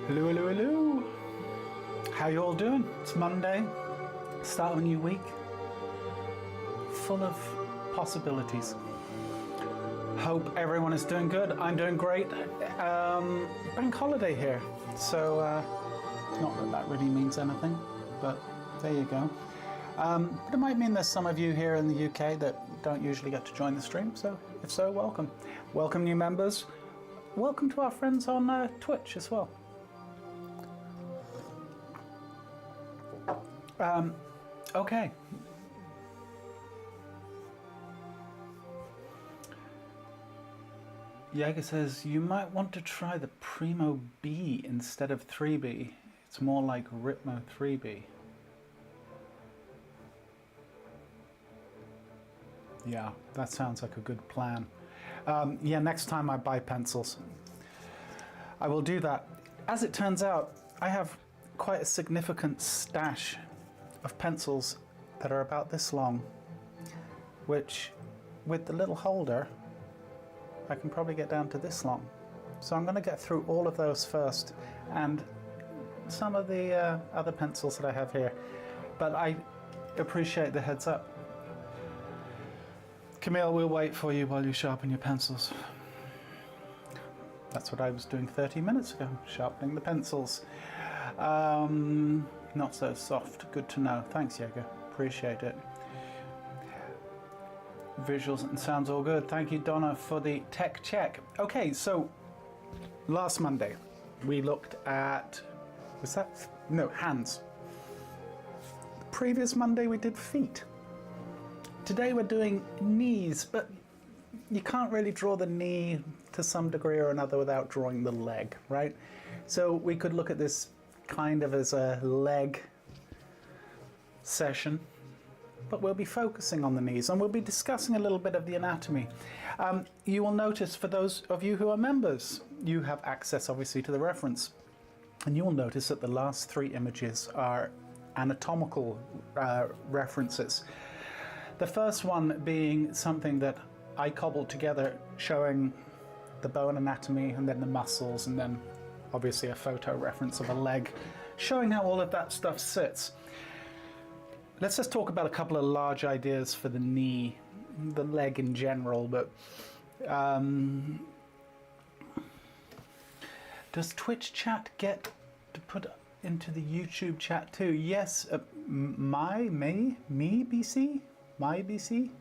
Hello, hello, hello. How you all doing? It's Monday, start of a new week, full of possibilities. Hope everyone is doing good. I'm doing great. Bank holiday here, so not that that really means anything, but there you go. But it might mean there's some of you here in the UK that don't usually get to join the stream, so if so, welcome. Welcome new members. Welcome to our friends on Twitch as well. Okay. Jaeger says, you might want to try the Primo B instead of 3B. It's more like Ritmo 3B. Yeah, that sounds like a good plan. Yeah, next time I buy pencils, I will do that. As it turns out, I have quite a significant stash of pencils that are about this long, which with the little holder I can probably get down to this long. So I'm going to get through all of those first and some of the other pencils that I have here, but I appreciate the heads up. Camille, we'll wait for you while you sharpen your pencils. That's what I was doing 30 minutes ago, sharpening the pencils. Not so soft. Good to know. Thanks, Jaeger. Appreciate it. Visuals and sounds all good. Thank you, Donna, for the tech check. Okay, so last Monday we looked at, was that? No, hands. The previous Monday we did feet. Today we're doing knees, but you can't really draw the knee to some degree or another without drawing the leg, right? So we could look at this kind of as a leg session, but we'll be focusing on the knees and we'll be discussing a little bit of the anatomy. You will notice, for those of you who are members, you have access obviously to the reference, and you will notice that the last three images are anatomical references. The first one being something that I cobbled together showing the bone anatomy and then the muscles, and then obviously a photo reference of a leg showing how all of that stuff sits. Let's just talk about a couple of large ideas for the knee, the leg in general, but does Twitch chat get to put into the YouTube chat too? Yes, me, BC? My BC? I'm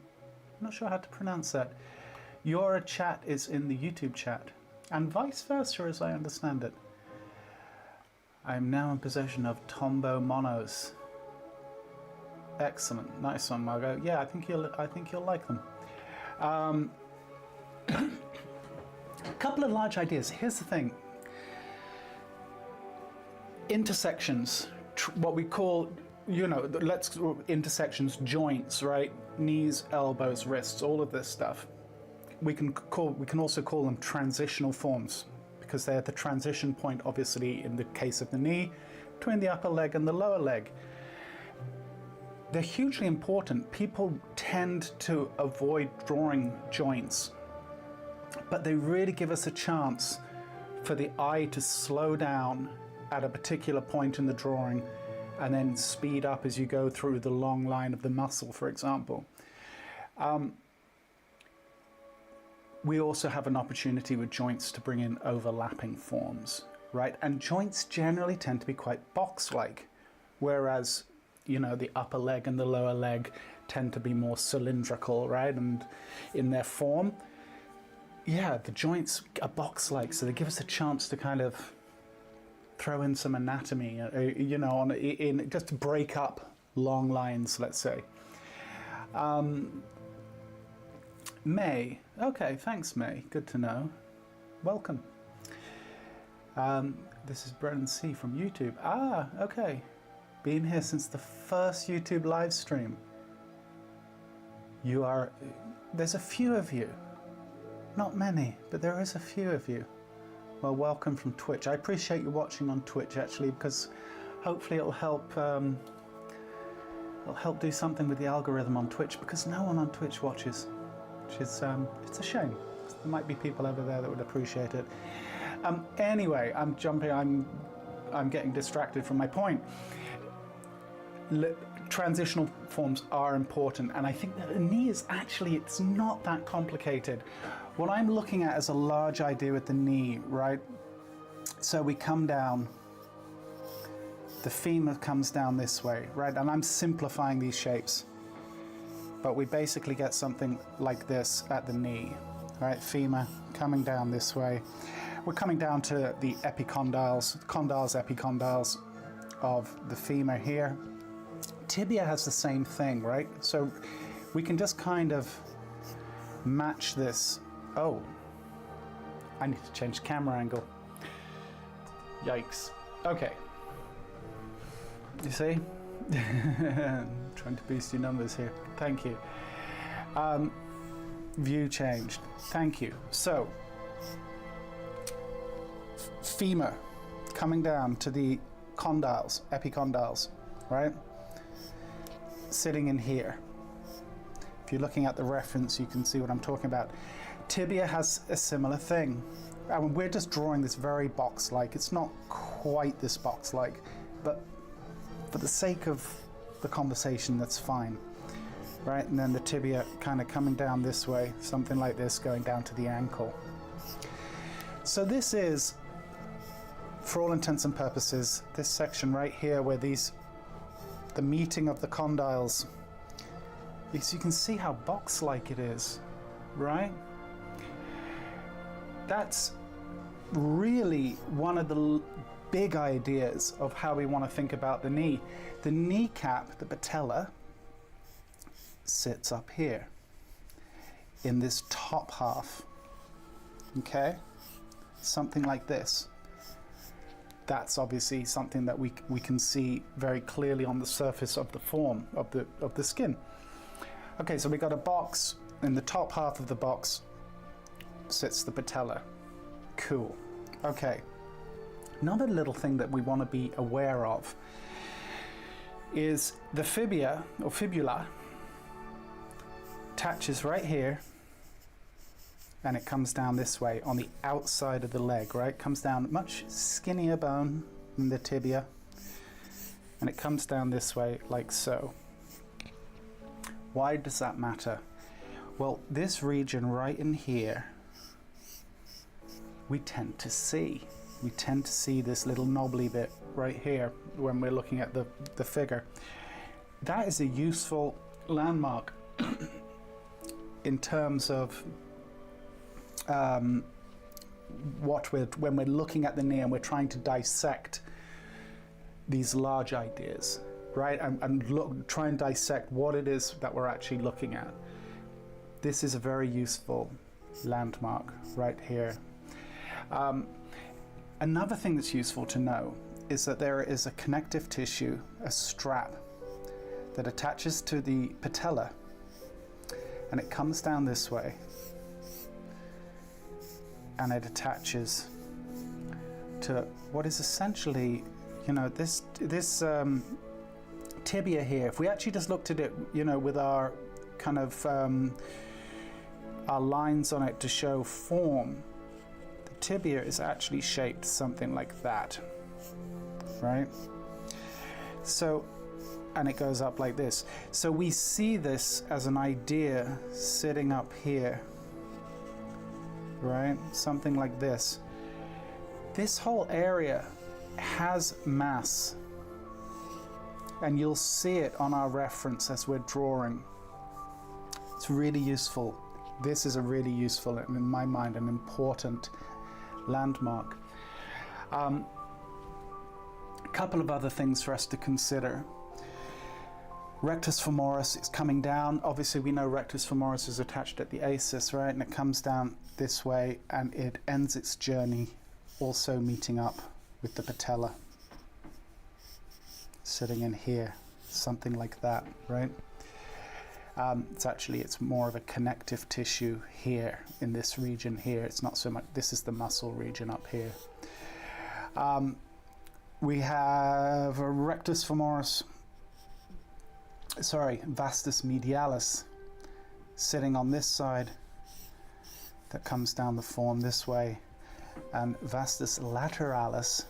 not sure how to pronounce that. Your chat is in the YouTube chat, and vice versa as I understand it. I'm now in possession of Tombow monos. Excellent, nice one, Margot. Yeah, I think you'll like them. A couple of large ideas. Here's the thing. Intersections, what we call, intersections, joints, right? Knees, elbows, wrists, all of this stuff. We can also call them transitional forms, because they're the transition point, obviously, in the case of the knee, between the upper leg and the lower leg. They're hugely important. People tend to avoid drawing joints, but they really give us a chance for the eye to slow down at a particular point in the drawing and then speed up as you go through the long line of the muscle, for example. We also have an opportunity with joints to bring in overlapping forms, right? And joints generally tend to be quite box-like, whereas, the upper leg and the lower leg tend to be more cylindrical, right? And in their form, yeah, the joints are box-like, so they give us a chance to kind of throw in some anatomy, just to break up long lines, let's say. May. Okay, thanks, May. Good to know. Welcome. This is Brennan C. from YouTube. Ah, okay. Been here since the first YouTube live stream. There's a few of you. Not many, but there is a few of you. Well, welcome from Twitch. I appreciate you watching on Twitch, actually, because hopefully it'll help do something with the algorithm on Twitch, because no one on Twitch watches, which is it's a shame. There might be people over there that would appreciate it. Anyway, I'm I'm getting distracted from my point. Transitional forms are important, and I think that the knee is actually, it's not that complicated. What I'm looking at is a large idea with the knee, right? So we come down, the femur comes down this way, right? And I'm simplifying these shapes, but we basically get something like this at the knee, right? Femur coming down this way. We're coming down to the epicondyles, epicondyles of the femur here. Tibia has the same thing, right? So we can just kind of match this. Oh, I need to change camera angle. Yikes. Okay. You see? Trying to boost your numbers here. Thank you. View changed. Thank you. So, femur coming down to the condyles, epicondyles, right? Sitting in here. If you're looking at the reference, you can see what I'm talking about. Tibia has a similar thing. And we're just drawing this very box-like. It's not quite this box-like, but for the sake of the conversation, that's fine, right? And then the tibia kind of coming down this way, something like this, going down to the ankle. So this is, for all intents and purposes, this section right here where the meeting of the condyles, because you can see how box-like it is, right? That's really one of the big ideas of how we want to think about the knee. The kneecap, the patella, sits up here in this top half, okay? Something like this. That's obviously something that we can see very clearly on the surface of the form of the skin. Okay, so we got a box. In the top half of the box sits the patella. Cool. Okay. Another little thing that we want to be aware of is the fibula or fibula attaches right here, and it comes down this way on the outside of the leg, right? Comes down much skinnier bone than the tibia, and it comes down this way like so. Why does that matter? Well, this region right in here, we tend to see this little knobbly bit right here when we're looking at the figure. That is a useful landmark in terms of when we're looking at the knee and we're trying to dissect these large ideas, right? And try and dissect what it is that we're actually looking at. This is a very useful landmark right here. Another thing that's useful to know is that there is a connective tissue, a strap, that attaches to the patella, and it comes down this way, and it attaches to what is essentially, this tibia here. If we actually just looked at it, with our kind of our lines on it to show form, the tibia is actually shaped something like that, right? So, and it goes up like this. So we see this as an idea sitting up here, right? Something like this. This whole area has mass, and you'll see it on our reference as we're drawing. It's really useful. This is a really useful, and in my mind, an important landmark. A couple of other things for us to consider. Rectus femoris is coming down. Obviously, we know rectus femoris is attached at the ACIS, right? And it comes down this way, and it ends its journey also meeting up with the patella, sitting in here, something like that, right? It's more of a connective tissue here in this region here. It's not so much, this is the muscle region up here. We have a rectus femoris, vastus medialis sitting on this side that comes down the form this way, and vastus lateralis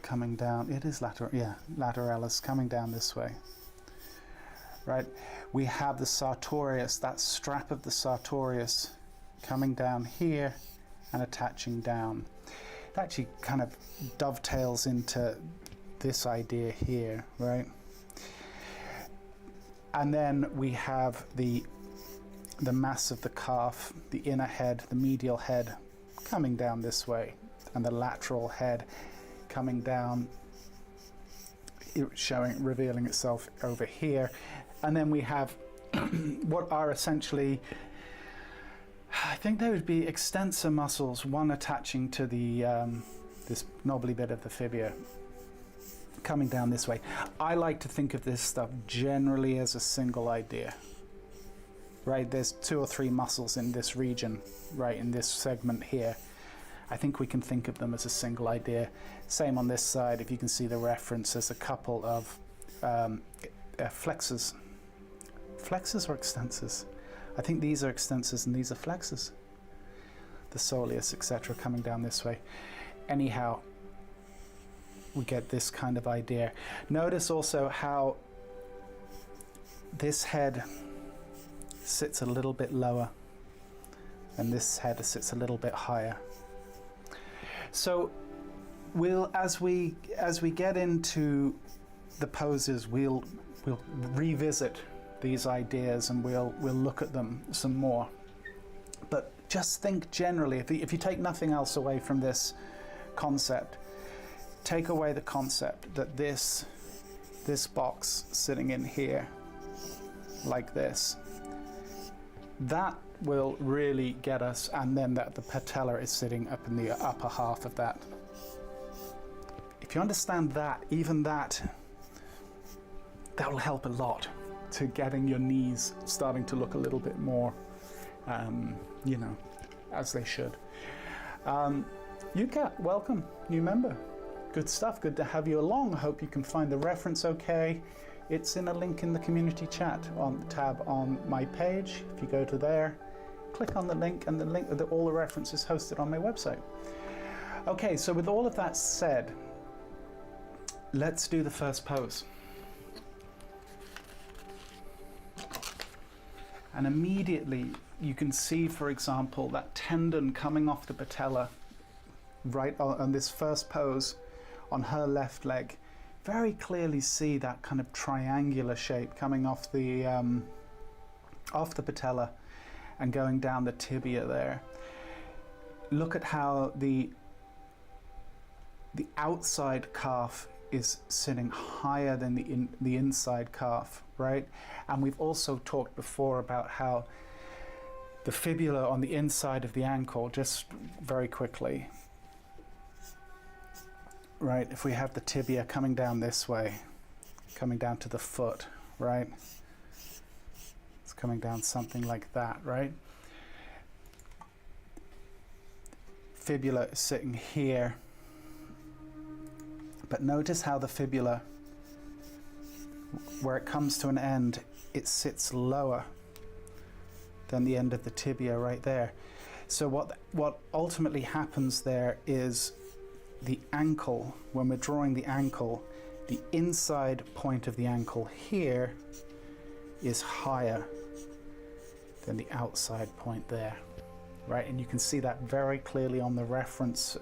coming down. It is lateralis coming down this way. Right, we have the sartorius, that strap of the sartorius coming down here and attaching down. It actually kind of dovetails into this idea here, right? And then we have the mass of the calf, the inner head, the medial head coming down this way, and the lateral head coming down, revealing itself over here. And then we have what are essentially, I think they would be extensor muscles, one attaching to the this knobbly bit of the fibula coming down this way. I like to think of this stuff generally as a single idea, right? There's 2 or 3 muscles in this region, right, in this segment here. I think we can think of them as a single idea. Same on this side, if you can see the reference, there's a couple of flexors. Flexors or extensors? I think these are extensors and these are flexors. The soleus, etc., coming down this way. Anyhow, we get this kind of idea. Notice also how this head sits a little bit lower and this head sits a little bit higher. So as we get into the poses, we'll revisit these ideas and we'll look at them some more. But just think generally, if you take nothing else away from this concept, take away the concept that this box sitting in here like this, that will really get us, and then that the patella is sitting up in the upper half of that. If you understand that, even that will help a lot to getting your knees starting to look a little bit more, you know, as they should. UCAT, welcome, new member. Good stuff, good to have you along. I hope you can find the reference okay. It's in a link in the community chat on the tab on my page. If you go to there, click on the link, and all the references hosted on my website. Okay, so with all of that said, let's do the first pose. And immediately you can see, for example, that tendon coming off the patella right on this first pose on her left leg. Very clearly see that kind of triangular shape coming off the patella and going down the tibia there. Look at how the outside calf is sitting higher than the inside calf, right? And we've also talked before about how the fibula on the inside of the ankle, just very quickly, right? If we have the tibia coming down this way, coming down to the foot, right? It's coming down something like that, right? Fibula is sitting here. But notice how the fibula, where it comes to an end, it sits lower than the end of the tibia right there. So what ultimately happens there is the ankle, when we're drawing the ankle, the inside point of the ankle here is higher than the outside point there, right? And you can see that very clearly on the reference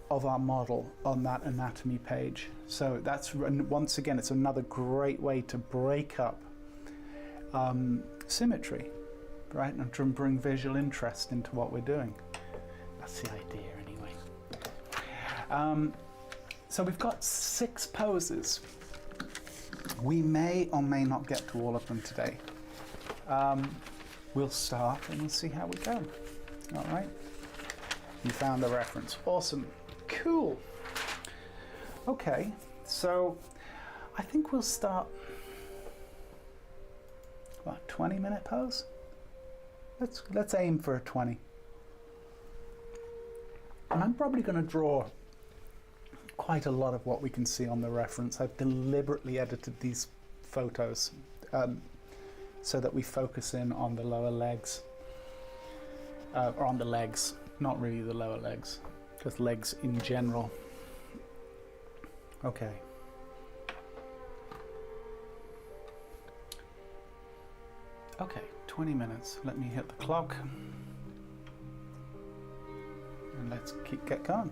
of our model on that anatomy page. So that's, once again, it's another great way to break up symmetry, right? And to bring visual interest into what we're doing. That's the idea anyway. So we've got 6 poses. We may or may not get to all of them today. We'll start and we'll see how we go. All right. You found the reference. Awesome. Cool. Okay, so I think we'll start, what, 20-minute pose? Let's aim for a 20. And I'm probably going to draw quite a lot of what we can see on the reference. I've deliberately edited these photos so that we focus in on the lower legs, or on the legs, not really the lower legs, just legs in general. Okay. Okay, 20 minutes. Let me hit the clock. And let's get going.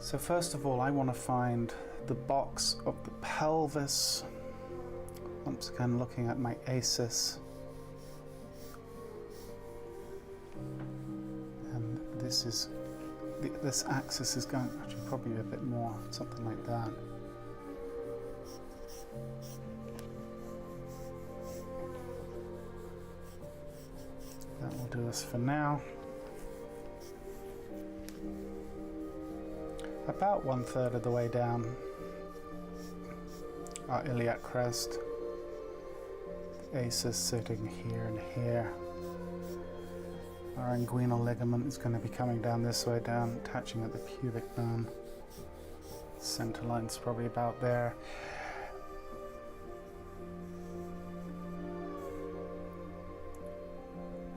So first of all, I want to find the box of the pelvis. Once again, looking at my ASIS. And this axis is going, actually probably a bit more, something like that. That will do us for now. About 1/3 of the way down our iliac crest. The ASIS sitting here and here. Our inguinal ligament is going to be coming down this way down, attaching at the pubic bone. Center line's probably about there.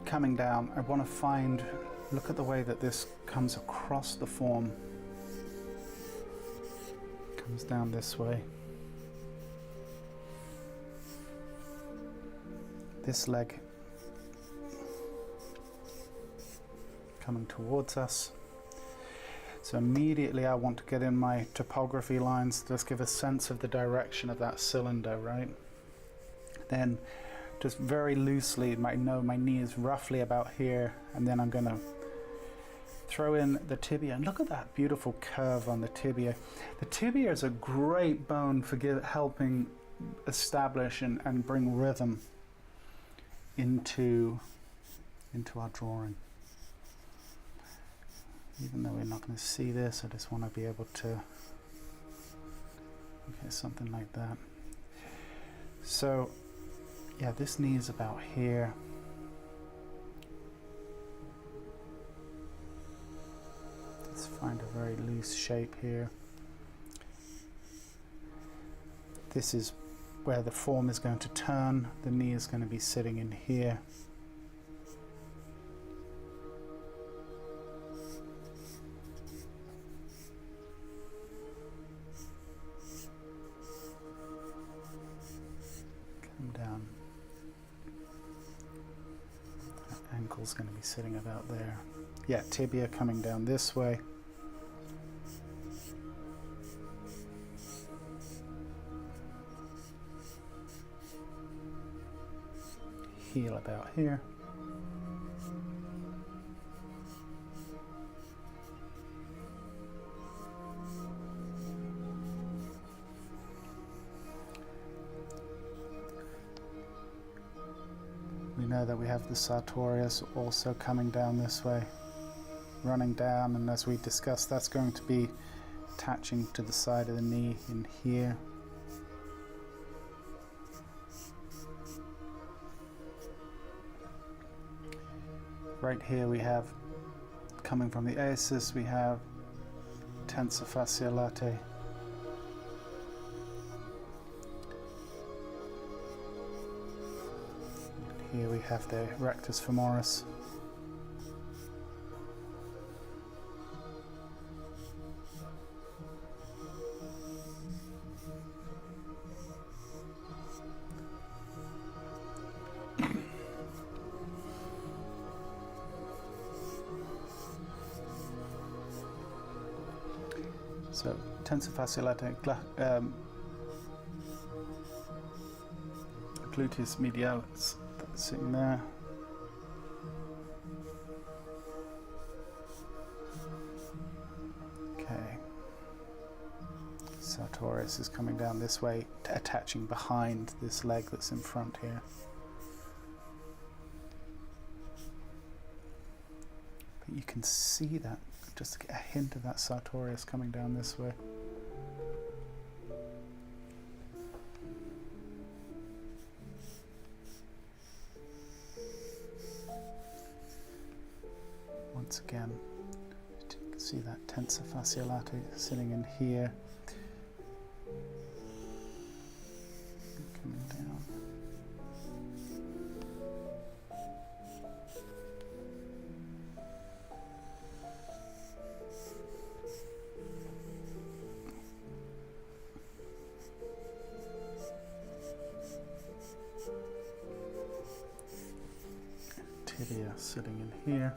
Coming down, I want to find, look at the way that this comes across the form. Comes down this way. This leg coming towards us. So immediately I want to get in my topography lines, just give a sense of the direction of that cylinder, right? Then just very loosely, I know my knee is roughly about here, and then I'm going to throw in the tibia. And look at that beautiful curve on the tibia. The tibia is a great bone for helping establish and bring rhythm into our drawing. Even though we're not going to see this, I just want to be able to, okay, something like that. So yeah, this knee is about here. Let's find a very loose shape here. This is where the form is going to turn. The knee is going to be sitting in here. Come down. That ankle's going to be sitting about there. Yeah, tibia coming down this way. Heel about here. We know that we have the sartorius also coming down this way, running down, and as we discussed, that's going to be attaching to the side of the knee in here. Right here we have, coming from the ASIS, we have tensor fasciae latae. Here we have the rectus femoris. So tensor fasciae latae, gluteus medialis, that's sitting there. Okay. Sartorius is coming down this way, attaching behind this leg that's in front here. But you can see that, just a hint of that sartorius coming down this way. Once again, you can see that tensor fasciae latae sitting in here. Coming down. tibia sitting in here.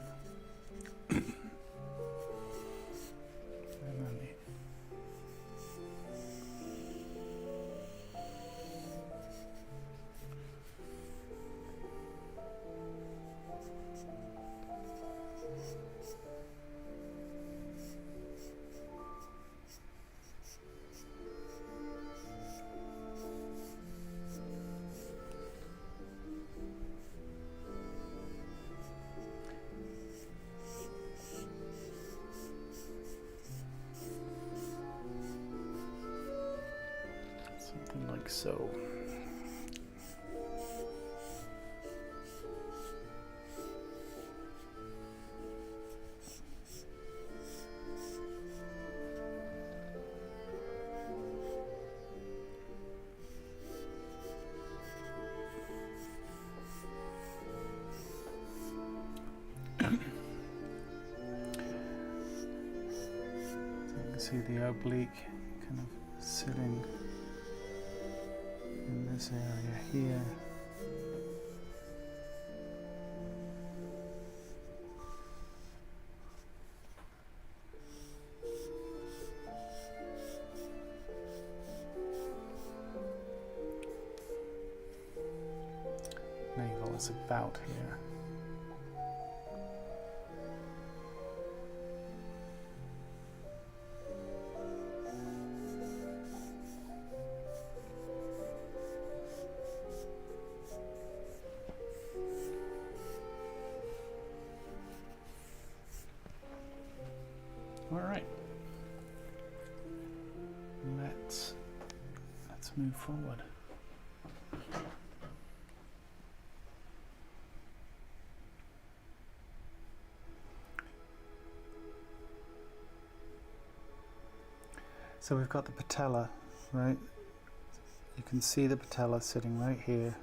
And then something like so. See the oblique kind of sitting in this area here. Navel is about here. All right, let's move forward. So we've got the patella, right? You can see the patella sitting right here.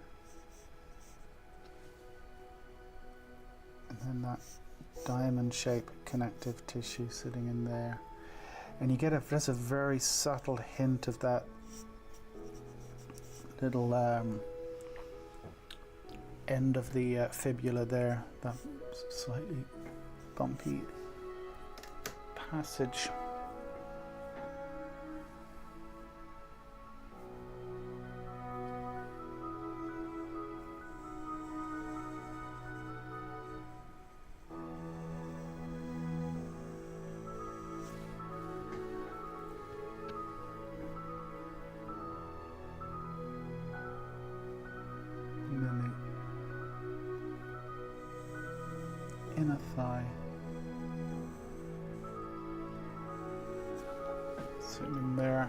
And then that diamond-shaped connective tissue sitting in there, and you get just a very subtle hint of that little end of the fibula there, that slightly bumpy passage. Inner thigh, sitting in there.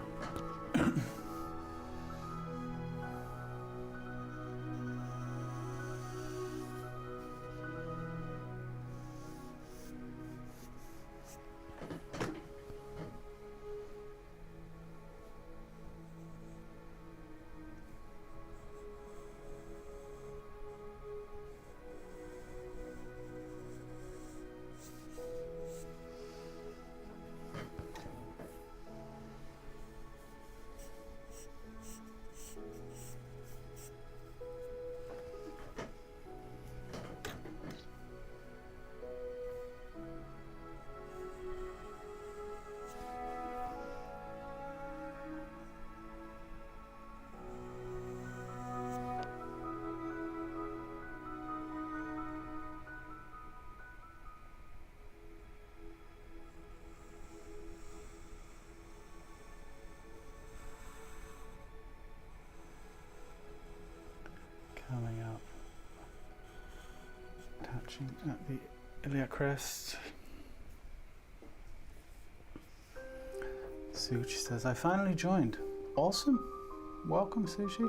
Coming up, touching at the iliac crest. Sushi says, I finally joined. Awesome. Welcome, Sushi.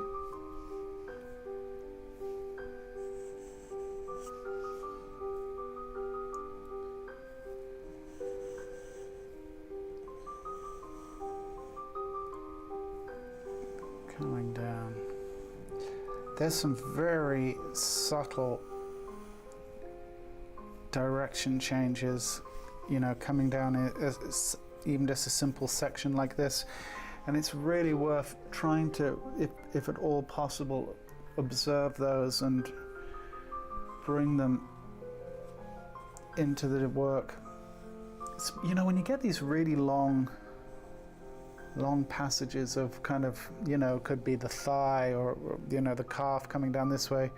Coming down. There's some very subtle direction changes, you know, coming down even just a simple section like this, and it's really worth trying to, if at all possible, observe those and bring them into the work. You know, when you get these really long passages of kind of, you know, could be the thigh or you know, the calf coming down this way,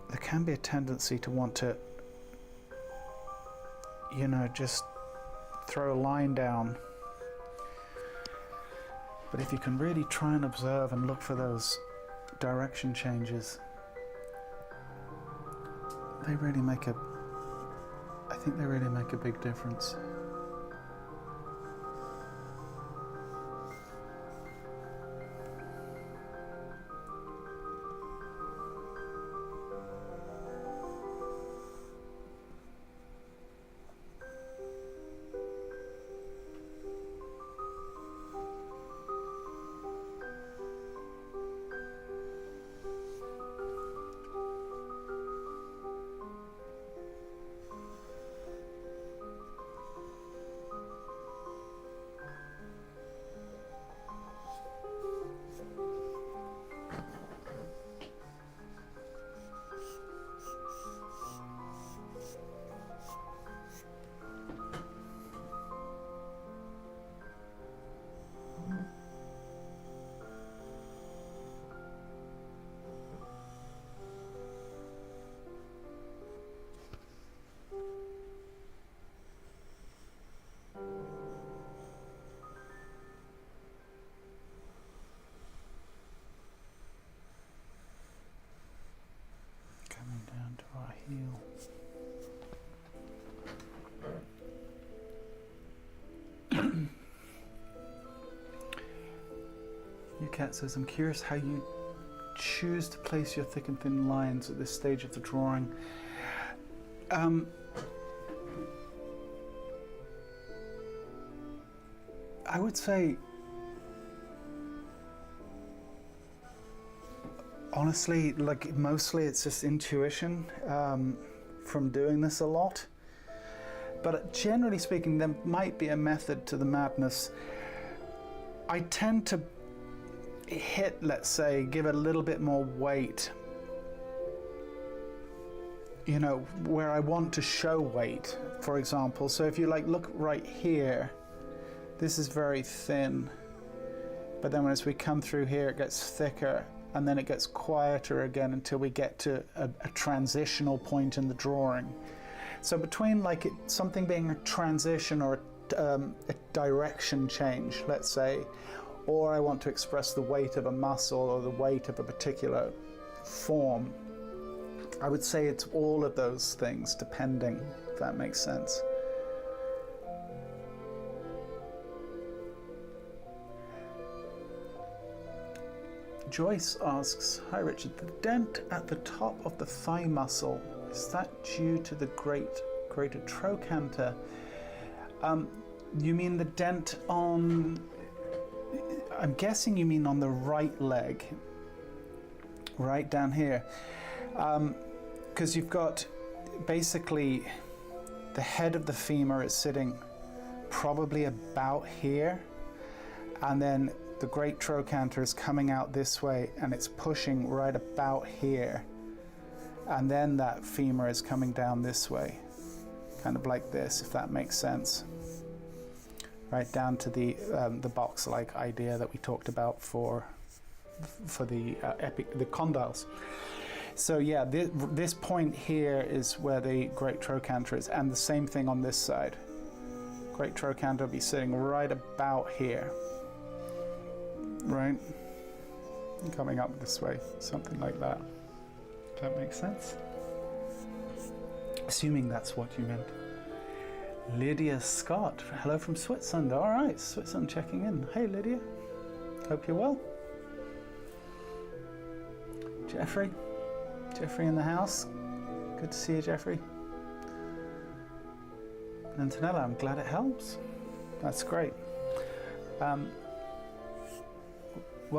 there can be a tendency to want to, you know, just throw a line down. But if you can really try and observe and look for those direction changes, they really make a, I think they really make a big difference. Coming down to our heel. Your cat says, I'm curious how you choose to place your thick and thin lines at this stage of the drawing. I would say, honestly, like mostly it's just intuition from doing this a lot. But generally speaking, there might be a method to the madness. I tend to hit, let's say, give a little bit more weight, you know, where I want to show weight, for example. So if you like look right here, this is very thin, but then as we come through here it gets thicker, and then it gets quieter again until we get to a transitional point in the drawing. So between like something being a transition or a direction change, let's say, or I want to express the weight of a muscle or the weight of a particular form, I would say it's all of those things depending, if that makes sense. Joyce asks, hi Richard, the dent at the top of the thigh muscle, is that due to the greater trochanter? You mean the dent on, I'm guessing you mean on the right leg, right down here. Because you've got basically the head of the femur is sitting probably about here, and then the great trochanter is coming out this way and it's pushing right about here, and then that femur is coming down this way, kind of like this, if that makes sense, right down to the box-like idea that we talked about for the condyles. So yeah, this point here is where the great trochanter is, and the same thing on this side. Great trochanter will be sitting right about here, right? Coming up this way, something like that. Does that make sense? Assuming that's what you meant. Lydia Scott, hello from Switzerland. All right, Switzerland checking in. Hey Lydia, hope you're well. Jeffrey in the house. Good to see you, Jeffrey. And Antonella, I'm glad it helps. That's great. Well,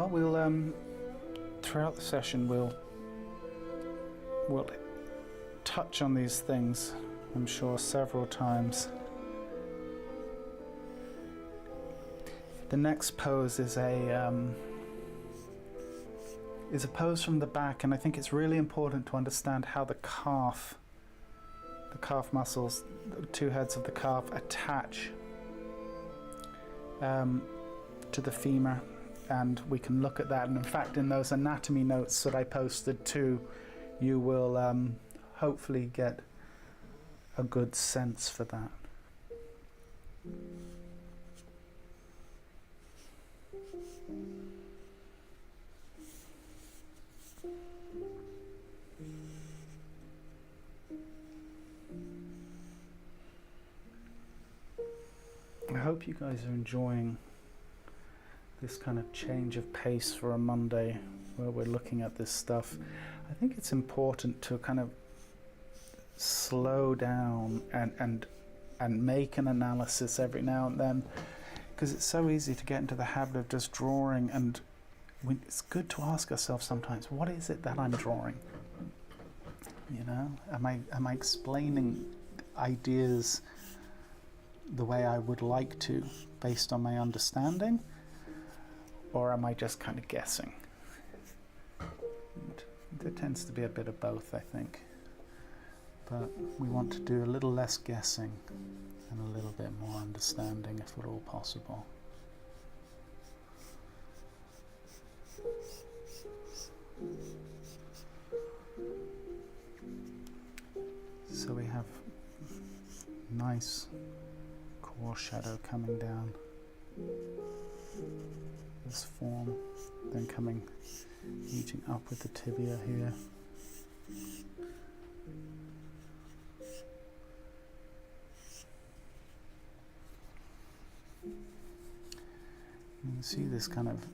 we'll throughout the session we'll touch on these things, I'm sure, several times. The next pose is a pose from the back, and I think it's really important to understand how the calf the calf muscles, the two heads of the calf attach to the femur, and we can look at that. And in fact, in those anatomy notes that I posted too, you will hopefully get a good sense for that. I hope you guys are enjoying this kind of change of pace for a Monday where we're looking at this stuff. I think it's important to kind of slow down and make an analysis every now and then, because it's so easy to get into the habit of just drawing, and it's good to ask ourselves sometimes, what is it that I'm drawing? You know, am I explaining ideas the way I would like to based on my understanding, or am I just kind of guessing? And there tends to be a bit of both, I think, but we want to do a little less guessing and a little bit more understanding if at all possible. So we have nice core shadow coming down this form, then meeting up with the tibia here. You can see this kind of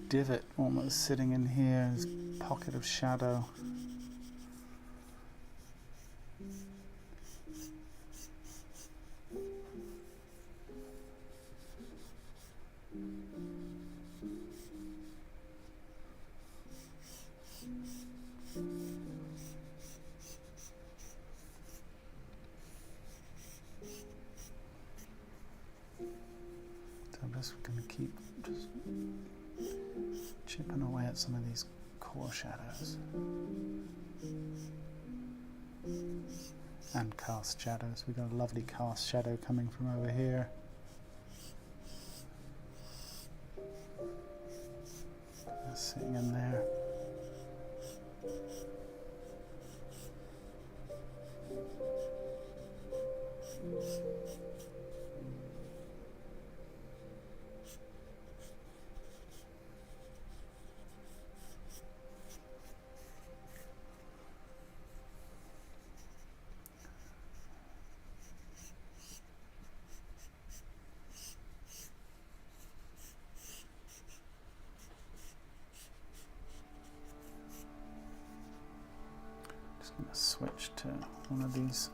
divot almost sitting in here, this pocket of shadow. I'm just going to keep just chipping away at some of these core shadows and cast shadows. We've got a lovely cast shadow coming from over here. That's sitting in there. I'm going to switch to one of these,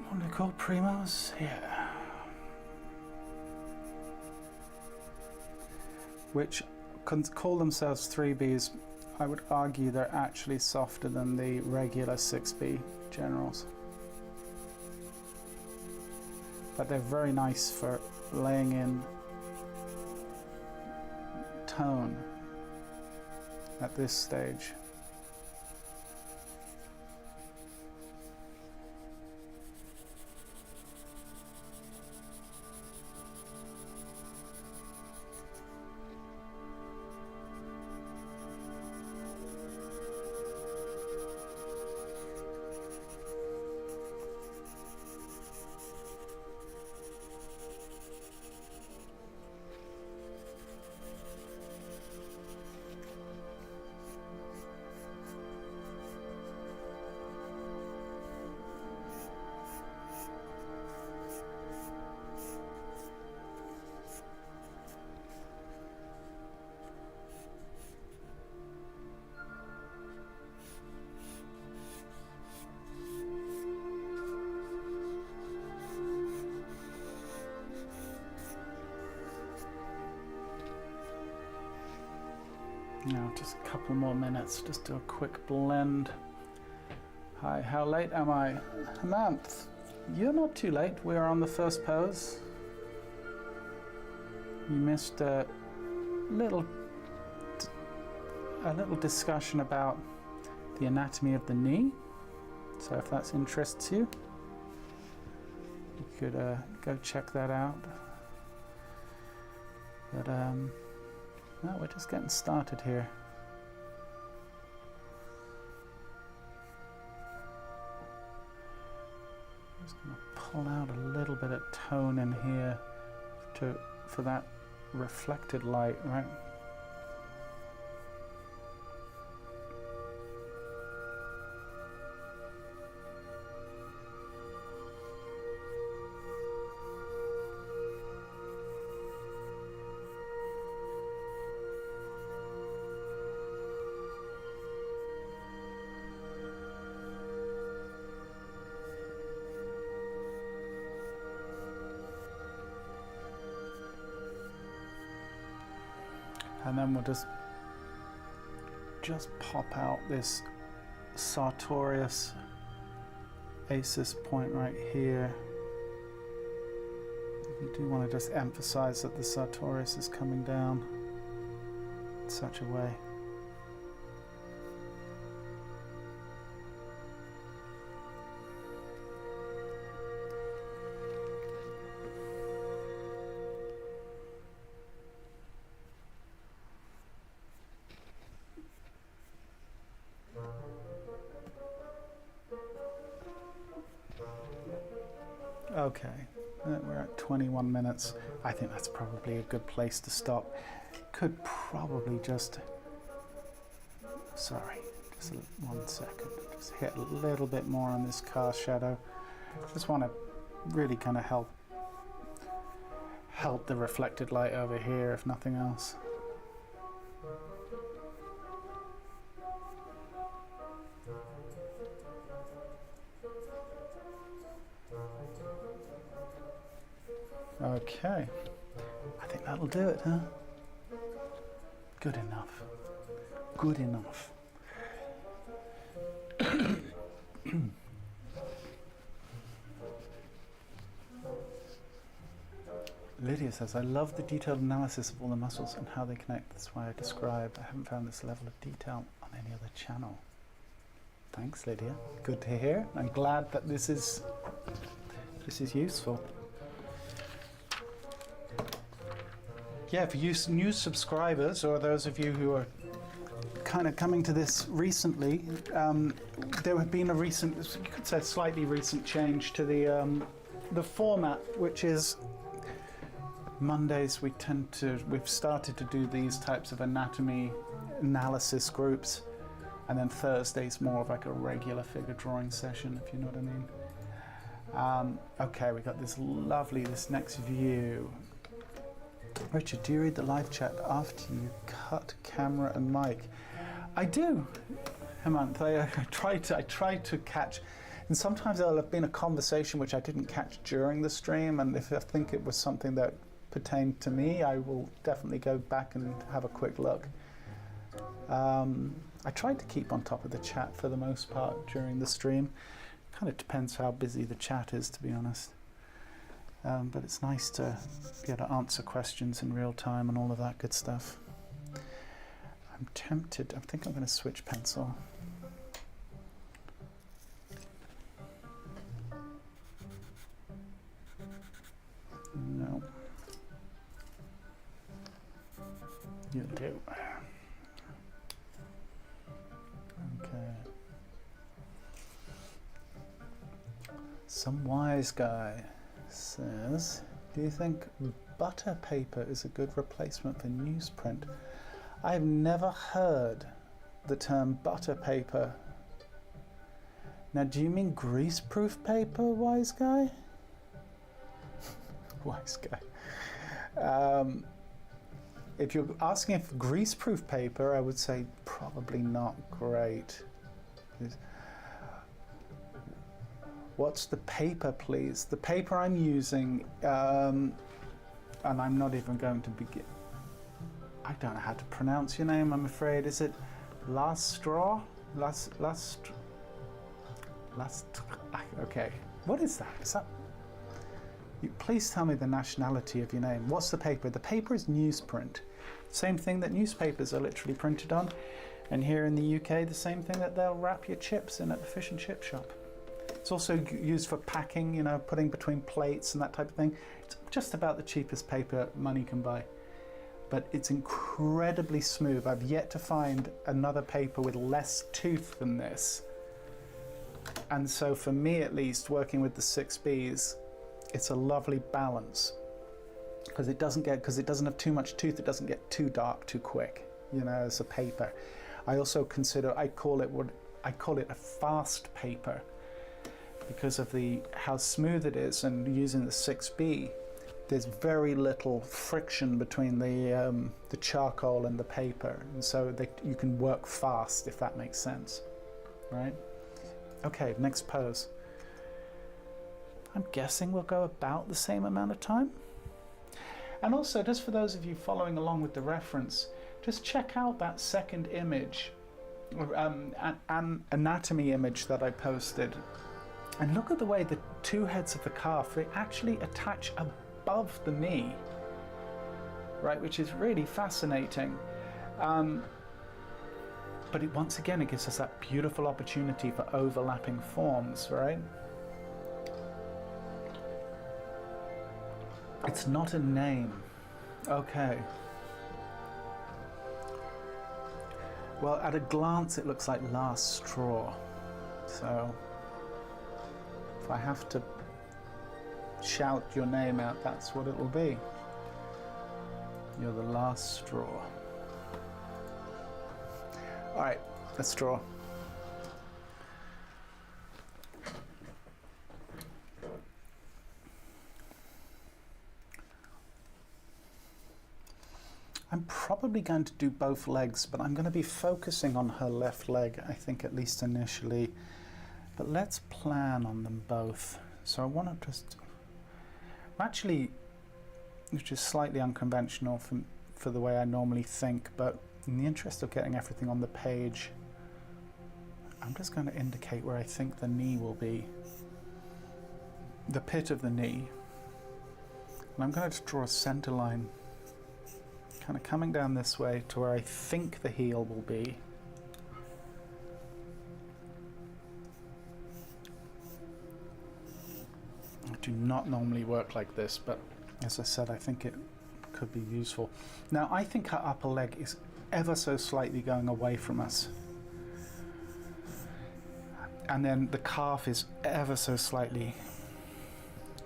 what are they called, primos? Yeah. Which can call themselves 3Bs. I would argue they're actually softer than the regular 6B generals. But they're very nice for laying in tone at this stage. Now just a couple more minutes, just do a quick blend. Hi, how late am I? Hemant, you're not too late. We are on the first pose. You missed a little discussion about the anatomy of the knee. So if that's interests you, you could go check that out. But no, we're just getting started here. I'm just going to pull out a little bit of tone in here for that reflected light, right? And then we'll just pop out this sartorius aces point right here. You do want to just emphasize that the sartorius is coming down in such a way. Okay, we're at 21 minutes. I think that's probably a good place to stop. Could probably just, sorry, just 1 second. Just hit a little bit more on this cast shadow. Just want to really kind of help the reflected light over here, if nothing else. Okay, I think that'll do it, huh? Good enough. Good enough. Lydia says, I love the detailed analysis of all the muscles and how they connect. That's why I described. I haven't found this level of detail on any other channel. Thanks, Lydia. Good to hear. I'm glad that this is useful. Yeah, for you new subscribers, or those of you who are kind of coming to this recently, there have been a recent, you could say slightly recent change to the format, which is Mondays we've started to do these types of anatomy analysis groups, and then Thursdays more of like a regular figure drawing session, if you know what I mean. Okay, we got this next view. Richard, do you read the live chat after you cut camera and mic? I do, Hemant. I try to catch, and sometimes there'll have been a conversation which I didn't catch during the stream, and if I think it was something that pertained to me, I will definitely go back and have a quick look. I tried to keep on top of the chat for the most part during the stream. Kind of depends how busy the chat is, to be honest. But it's nice to be able to answer questions in real time and all of that good stuff. I'm tempted. I think I'm going to switch pencil. No. You do. Okay. Some wise guy says, do you think butter paper is a good replacement for newsprint? I've never heard the term butter paper. Now, do you mean greaseproof paper, wise guy? Wise guy. If you're asking if greaseproof paper, I would say probably not great. What's the paper, please? The paper I'm using, and I'm not even going to begin. I don't know how to pronounce your name, I'm afraid. Is it Last Straw? Okay. What is that? Is that? Please tell me the nationality of your name. What's the paper? The paper is newsprint. Same thing that newspapers are literally printed on. And here in the UK, the same thing that they'll wrap your chips in at the fish and chip shop. It's also used for packing, you know, putting between plates and that type of thing. It's just about the cheapest paper money can buy. But it's incredibly smooth. I've yet to find another paper with less tooth than this. And so for me, at least, working with the 6Bs, it's a lovely balance. Because it doesn't have too much tooth, it doesn't get too dark too quick, you know, as a paper. I also consider, I call it a fast paper because of how smooth it is, and using the 6B, there's very little friction between the charcoal and the paper, and so you can work fast, if that makes sense, right? Okay, next pose. I'm guessing we'll go about the same amount of time. And also, just for those of you following along with the reference, just check out that second image, an anatomy image that I posted, and look at the way the two heads of the calf, they actually attach above the knee, right, which is really fascinating. But once again, it gives us that beautiful opportunity for overlapping forms, right? It's not a name. Okay. Well, at a glance, it looks like Last Straw. So, if I have to shout your name out, that's what it will be. You're the last straw. All right, let's draw. I'm probably going to do both legs, but I'm going to be focusing on her left leg, I think, at least initially. But let's plan on them both. So I want to just... Actually, which is slightly unconventional for the way I normally think, but in the interest of getting everything on the page, I'm just going to indicate where I think the knee will be. The pit of the knee. And I'm going to draw a center line, kind of coming down this way to where I think the heel will be. I do not normally work like this, but as I said, I think it could be useful. Now, I think her upper leg is ever so slightly going away from us. And then the calf is ever so slightly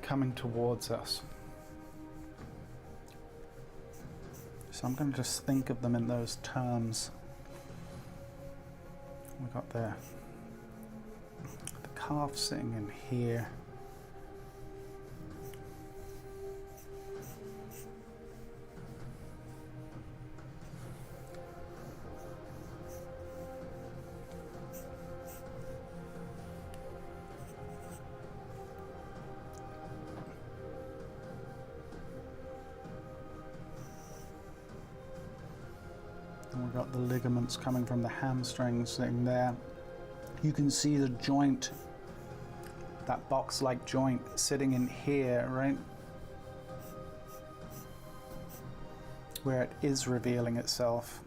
coming towards us. So I'm going to just think of them in those terms. We got the calf sitting in here. And we've got the ligaments coming from the hamstrings sitting there. You can see the joint, that box-like joint sitting in here, right? Where it is revealing itself.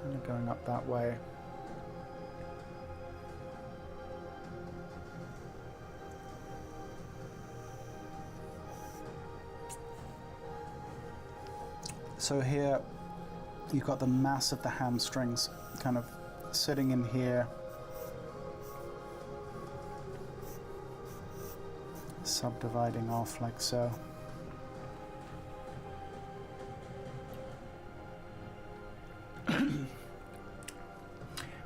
Kind of going up that way. So here you've got the mass of the hamstrings kind of sitting in here, subdividing off like so.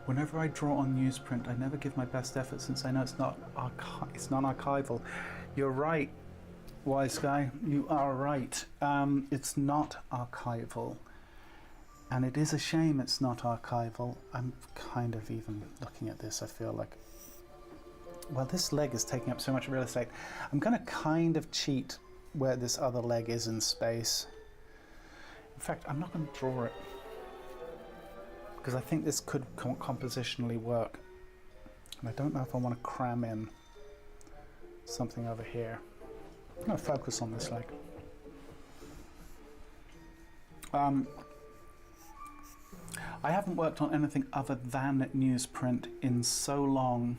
Whenever I draw on newsprint, I never give my best effort since I know it's not archival. You're right, Wise Guy, you are right. It's not archival, and it is a shame it's not archival. I'm kind of even looking at this, I feel like, well, this leg is taking up so much real estate. I'm going to kind of cheat where this other leg is in space. In fact, I'm not going to draw it, because I think this could compositionally work. And I don't know if I want to cram in something over here. I'm going to focus on this leg. I haven't worked on anything other than newsprint in so long.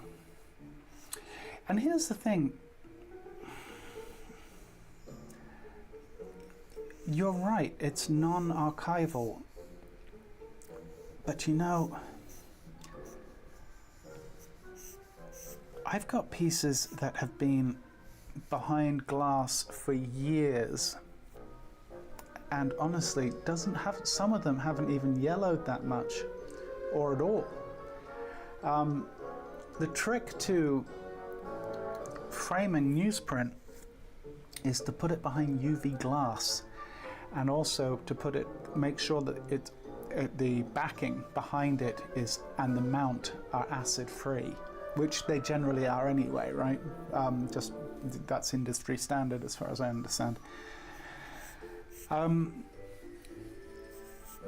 And here's the thing. You're right, it's non-archival. But you know, I've got pieces that have been behind glass for years. And honestly, some of them haven't even yellowed that much, or at all. The trick to framing newsprint is to put it behind UV glass, and also to make sure that the backing behind it and the mount are acid free, which they generally are anyway, right? Just that's industry standard as far as I understand.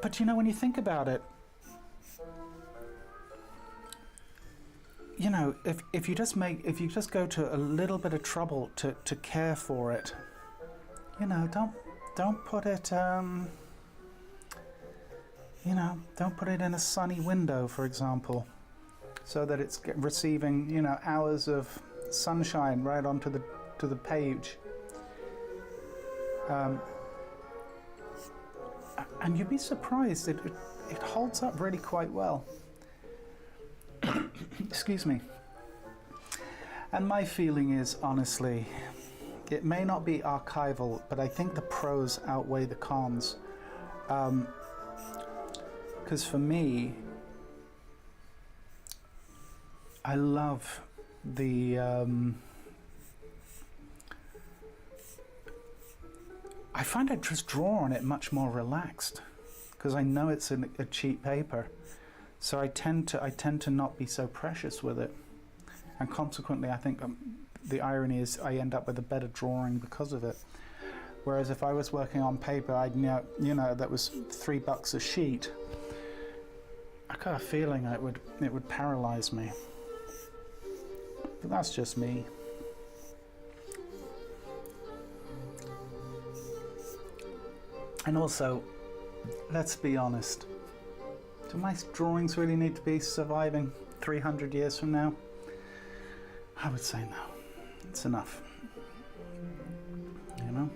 But you know, when you think about it, you know, if you just go to a little bit of trouble to care for it, you know, don't put it you know, don't put it in a sunny window, for example, so that it's receiving, you know, hours of sunshine right onto the page. And you'd be surprised, it holds up really quite well. Excuse me. And my feeling is, honestly, it may not be archival, but I think the pros outweigh the cons. Because for me, I love the I find I just draw on it much more relaxed, because I know it's a cheap paper, so I tend to not be so precious with it, and consequently I think the irony is I end up with a better drawing because of it. Whereas if I was working on paper, I'd know, you know, that was $3 a sheet, I got a feeling it would paralyze me. But that's just me. And also, let's be honest, do my drawings really need to be surviving 300 years from now? I would say no. It's enough. You know?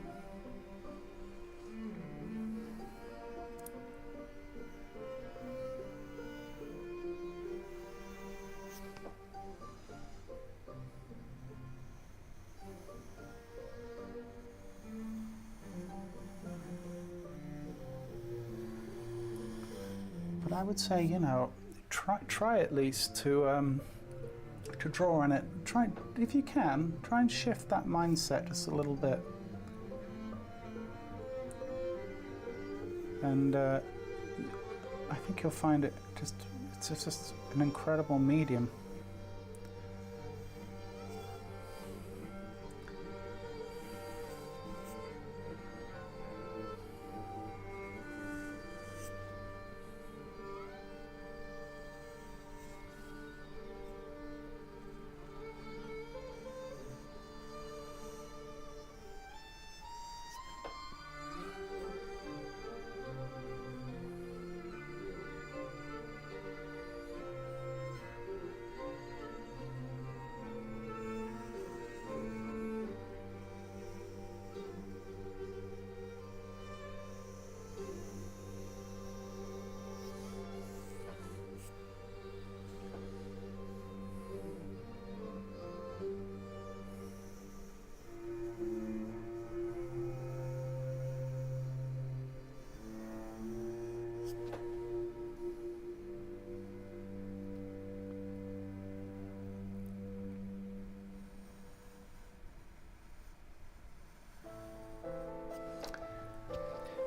But I would say, you know, try at least to draw on it. Try, if you can, try and shift that mindset just a little bit. And I think you'll find it's just an incredible medium.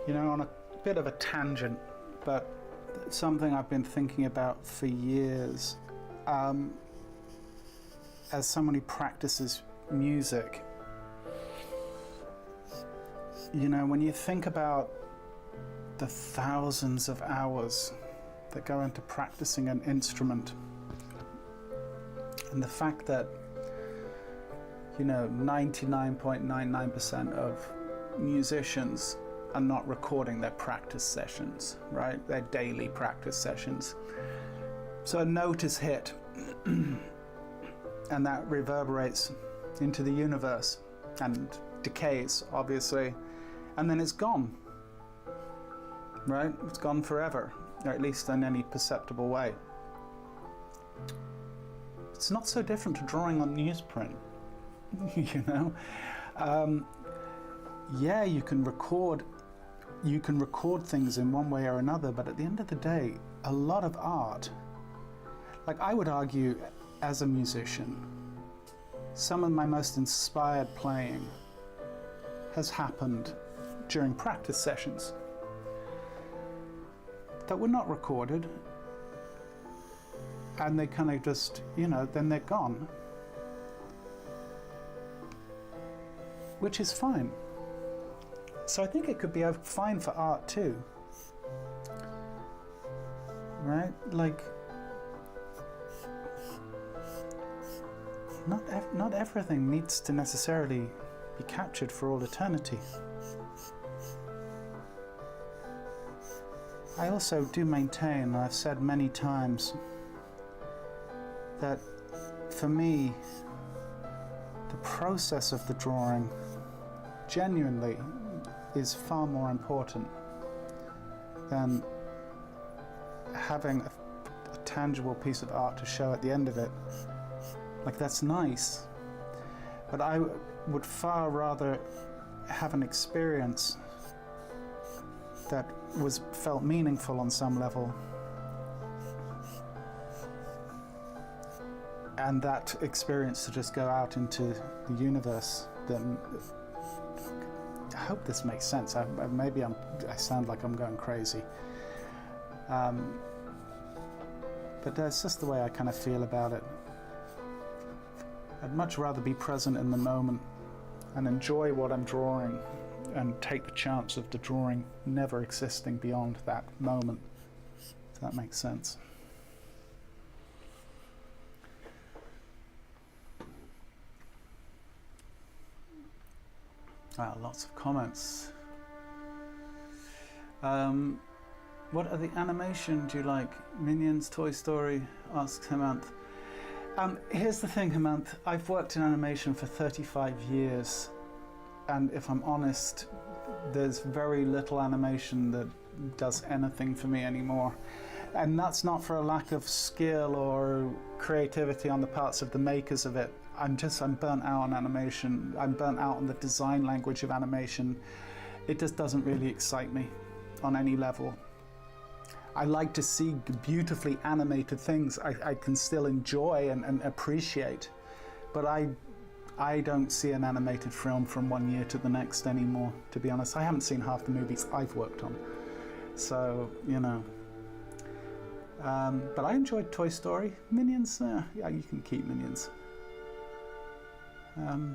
You know, on a bit of a tangent, but something I've been thinking about for years, as someone who practices music, you know, when you think about the thousands of hours that go into practicing an instrument, and the fact that, you know, 99.99% of musicians are not recording their practice sessions, right? Their daily practice sessions. So a note is hit and that reverberates into the universe and decays, obviously, and then it's gone, right? It's gone forever, or at least in any perceptible way. It's not so different to drawing on newsprint, you know? Yeah, you can record things in one way or another, but at the end of the day, a lot of art, like I would argue as a musician, some of my most inspired playing has happened during practice sessions that were not recorded, and they kind of just, you know, then they're gone, which is fine. So I think it could be fine for art too, right? Like, not everything needs to necessarily be captured for all eternity. I also do maintain, and I've said many times, that for me, the process of the drawing genuinely is far more important than having a tangible piece of art to show at the end of it. Like, that's nice, but I would far rather have an experience that felt meaningful on some level, and that experience to just go out into the universe. Then I hope this makes sense. Maybe I sound like I'm going crazy, but that's just the way I kind of feel about it. I'd much rather be present in the moment and enjoy what I'm drawing and take the chance of the drawing never existing beyond that moment, if that makes sense. Wow, lots of comments. What are the animation do you like? Minions, Toy Story, asks Hemant. Here's the thing, Hemant. I've worked in animation for 35 years, and if I'm honest, there's very little animation that does anything for me anymore. And that's not for a lack of skill or creativity on the parts of the makers of it. I'm burnt out on animation. I'm burnt out on the design language of animation. It just doesn't really excite me on any level. I like to see beautifully animated things I can still enjoy and appreciate, but I don't see an animated film from one year to the next anymore, to be honest. I haven't seen half the movies I've worked on, so, you know. But I enjoyed Toy Story. Minions, yeah, you can keep Minions.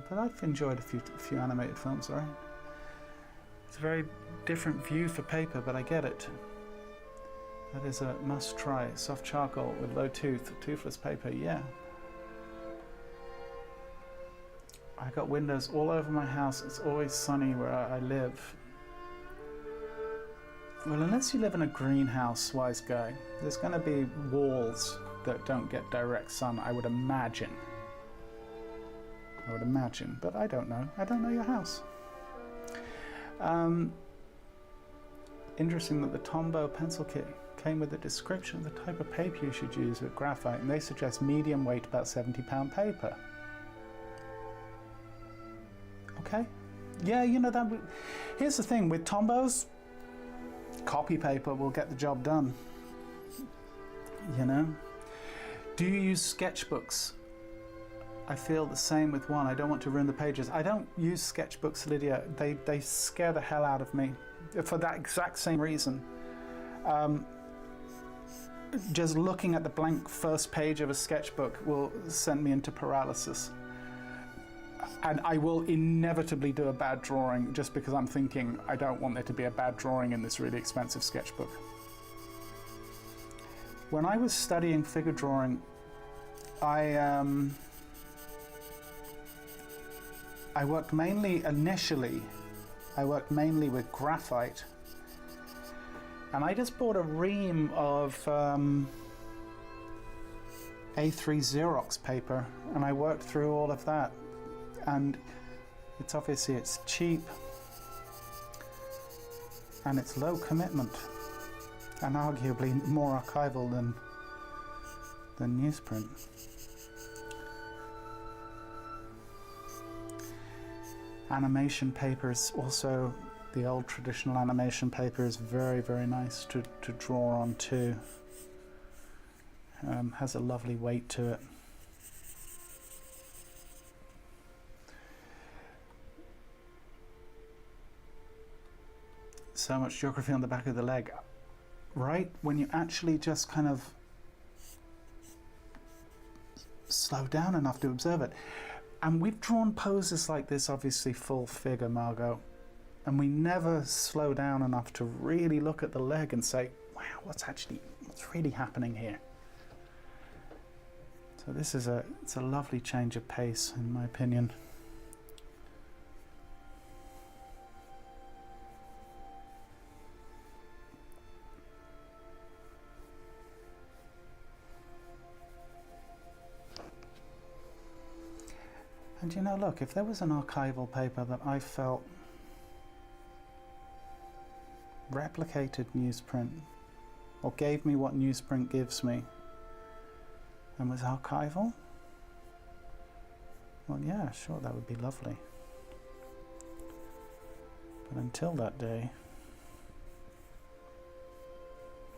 But I've enjoyed a few animated films, all right? It's a very different view for paper, but I get it. That is a must try. Soft charcoal with low toothless paper, yeah. I got windows all over my house. It's always sunny where I live. Well, unless you live in a greenhouse, wise guy, there's going to be walls that don't get direct sun, I would imagine. But I don't know. I don't know your house. Interesting that the Tombow pencil kit came with a description of the type of paper you should use with graphite, and they suggest medium weight, about 70-pound paper. Okay. Yeah, you know, here's the thing with Tombows, copy paper will get the job done. You know? Do you use sketchbooks? I feel the same with one. I don't want to ruin the pages. I don't use sketchbooks, Lydia. They scare the hell out of me for that exact same reason. Just looking at the blank first page of a sketchbook will send me into paralysis. And I will inevitably do a bad drawing just because I'm thinking I don't want there to be a bad drawing in this really expensive sketchbook. When I was studying figure drawing, I worked mainly, initially, I worked mainly with graphite. And I just bought a ream of A3 Xerox paper, and I worked through all of that. And it's obviously it's cheap, and it's low commitment, and arguably more archival than newsprint. Animation paper is also, the old traditional animation paper is very, very nice to draw on too. Has a lovely weight to it. So much geography on the back of the leg. Right when you actually just kind of slow down enough to observe it. And we've drawn poses like this, obviously full figure, Margot, and we never slow down enough to really look at the leg and say, wow, what's really happening here? So this is it's a lovely change of pace, in my opinion. And you know, look, if there was an archival paper that I felt replicated newsprint, or gave me what newsprint gives me, and was archival, well, yeah, sure, that would be lovely. But until that day,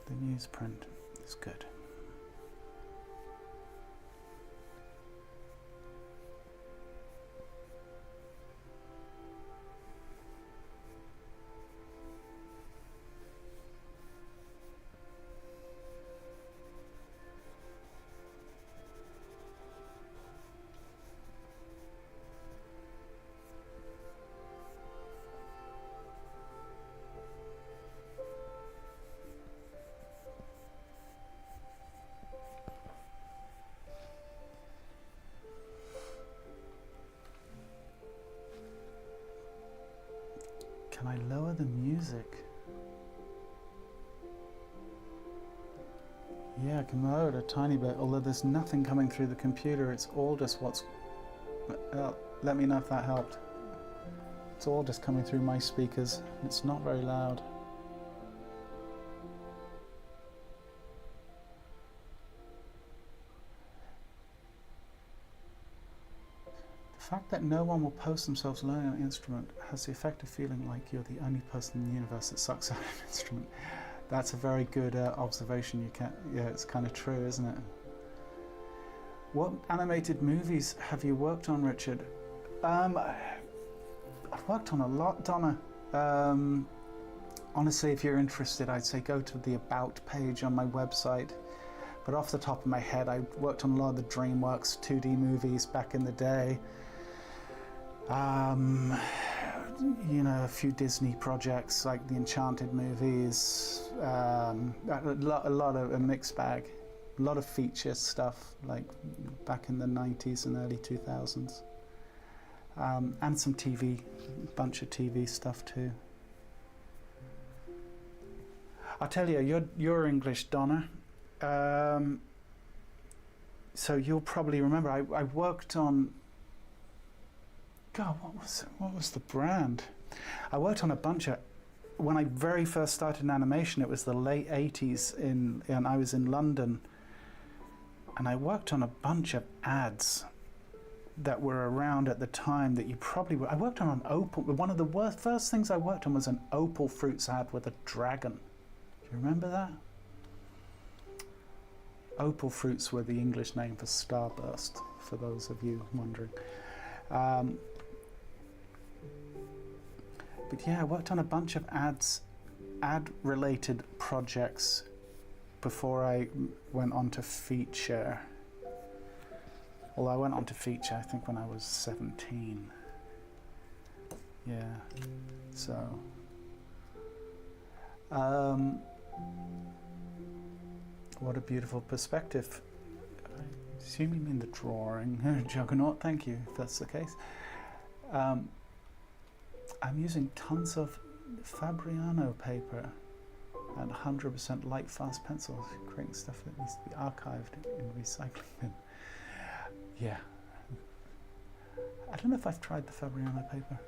the newsprint is good. Can I lower the music? Yeah, I can lower it a tiny bit, although there's nothing coming through the computer. It's all just what's... let me know if that helped. It's all just coming through my speakers. It's not very loud. The fact that no one will post themselves learning an instrument has the effect of feeling like you're the only person in the universe that sucks at an instrument. That's a very good observation. Yeah, it's kind of true, isn't it? What animated movies have you worked on, Richard? I've worked on a lot, Donna. Honestly, if you're interested, I'd say go to the About page on my website. But off the top of my head, I worked on a lot of the DreamWorks 2D movies back in the day. You know, a few Disney projects like the Enchanted movies, a lot of a mixed bag, a lot of feature stuff like back in the 90s and early 2000s, and some TV, a bunch of TV stuff too. I'll tell you, you're English, Donna, so you'll probably remember I worked on, God, what was the brand? I worked on a bunch of, when I very first started in animation, it was the late 80s and I was in London, and I worked on a bunch of ads that were around at the time that you probably were. I worked on an Opal. One of the first things I worked on was an Opal Fruits ad with a dragon. Do you remember that? Opal Fruits were the English name for Starburst, for those of you wondering. But yeah, I worked on a bunch of ad-related projects before I went on to feature. Although I went on to feature, I think, when I was 17. Yeah, so. What a beautiful perspective. I assume you mean the drawing. Juggernaut, thank you, if that's the case. I'm using tons of Fabriano paper and 100% light fast pencils, creating stuff that needs to be archived in recycling bin. Yeah. I don't know if I've tried the Fabriano paper.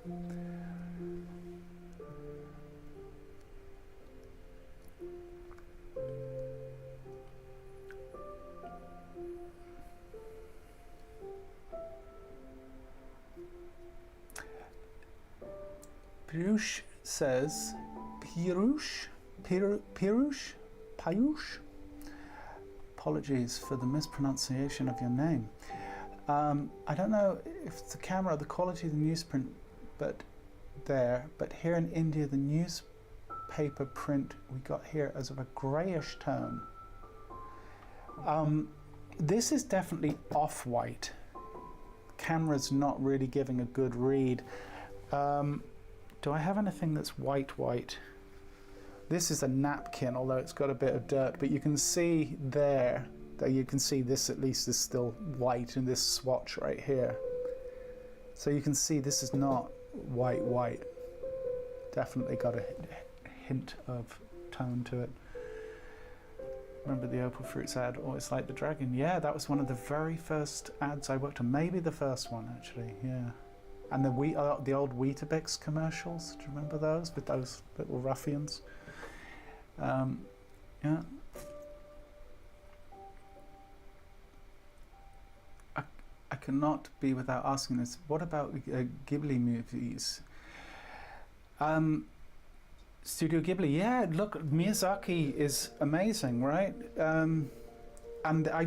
Pirush says, Pirush? Apologies for the mispronunciation of your name. I don't know if it's the camera or the quality of the newsprint, but here in India the newspaper print we got here is of a greyish tone. This is definitely off-white. The camera's not really giving a good read. Do I have anything that's white? This is a napkin, although it's got a bit of dirt, but you can see there that you can see this at least is still white in this swatch right here. So you can see this is not white. Definitely got a hint of tone to it. Remember the Opal Fruits ad, always like the dragon? Yeah, that was one of the very first ads I worked on, maybe the first one actually, yeah. And the old Weetabix commercials, do you remember those, with those little ruffians? Yeah. I cannot be without asking this. What about Ghibli movies? Studio Ghibli, yeah, look, Miyazaki is amazing, right? And I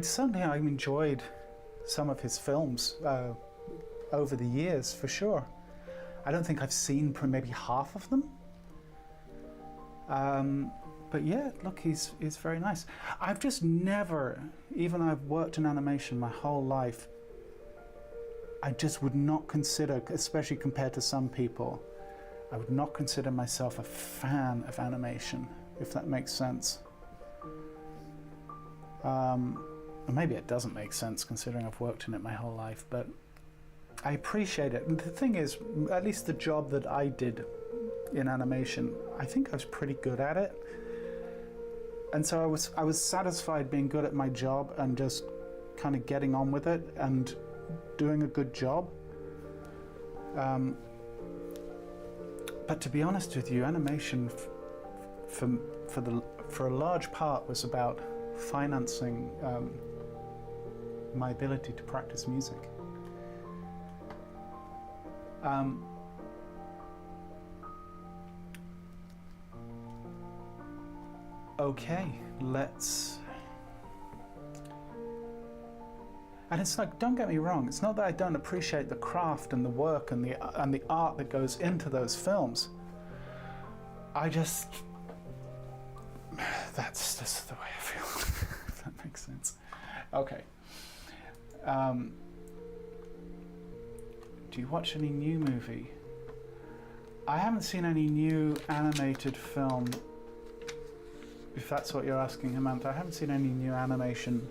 enjoyed some of his films over the years, for sure. I don't think I've seen maybe half of them. But yeah, look, he's very nice. I've just never, even though I've worked in animation my whole life, I just would not consider, especially compared to some people, I would not consider myself a fan of animation, if that makes sense. Maybe it doesn't make sense considering I've worked in it my whole life, but I appreciate it. And the thing is, at least the job that I did in animation, I think I was pretty good at it. And so I was satisfied being good at my job and just kind of getting on with it and doing a good job. But to be honest with you, animation for a large part was about financing my ability to practice music. Okay, let's... And it's like, don't get me wrong, it's not that I don't appreciate the craft and the work and the art that goes into those films. I just... That's just the way I feel, if that makes sense. Okay. Do you watch any new movie? I haven't seen any new animated film, if that's what you're asking, Hemant. I haven't seen any new animation.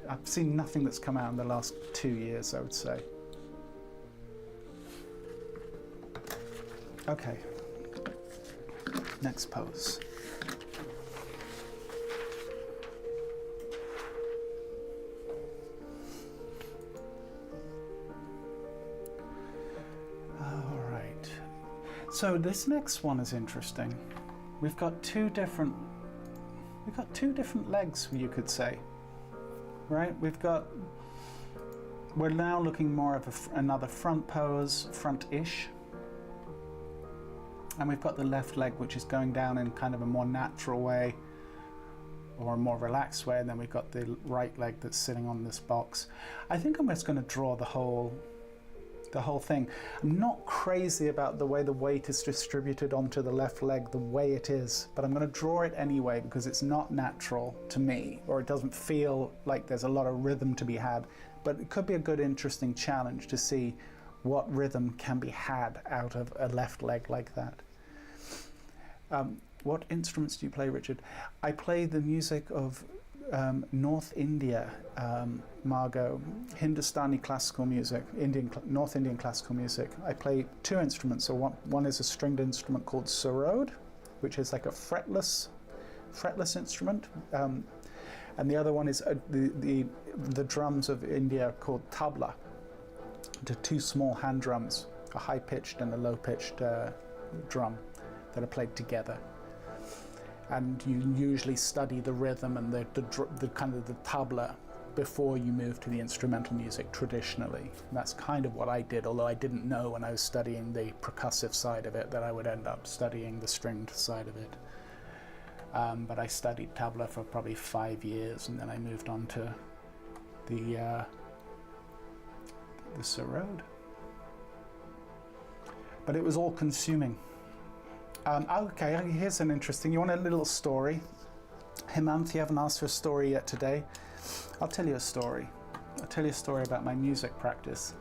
I've seen nothing that's come out in the last 2 years, I would say. Okay. Next pose. All right. So this next one is interesting. We've got two different legs, you could say. Right, we're now looking more of another front pose, front-ish. And we've got the left leg, which is going down in kind of a more natural way or a more relaxed way. And then we've got the right leg that's sitting on this box. I think I'm just going to draw the whole thing. I'm not crazy about the way the weight is distributed onto the left leg the way it is, but I'm going to draw it anyway because it's not natural to me, or it doesn't feel like there's a lot of rhythm to be had. But it could be a good, interesting challenge to see what rhythm can be had out of a left leg like that. What instruments do you play, Richard? I play the music of North India, Margot, Hindustani classical music, North Indian classical music. I play two instruments. So one is a stringed instrument called sarod, which is like a fretless instrument, and the other one is the drums of India called tabla. The two small hand drums, a high-pitched and a low-pitched drum that are played together. And you usually study the rhythm and the kind of the tabla before you move to the instrumental music traditionally. And that's kind of what I did, although I didn't know when I was studying the percussive side of it that I would end up studying the stringed side of it. But I studied tabla for probably 5 years, and then I moved on to the sarod. But it was all consuming. Okay, here's an interesting, you want a little story? Hemant, you haven't asked for a story yet today. I'll tell you a story. I'll tell you a story about my music practice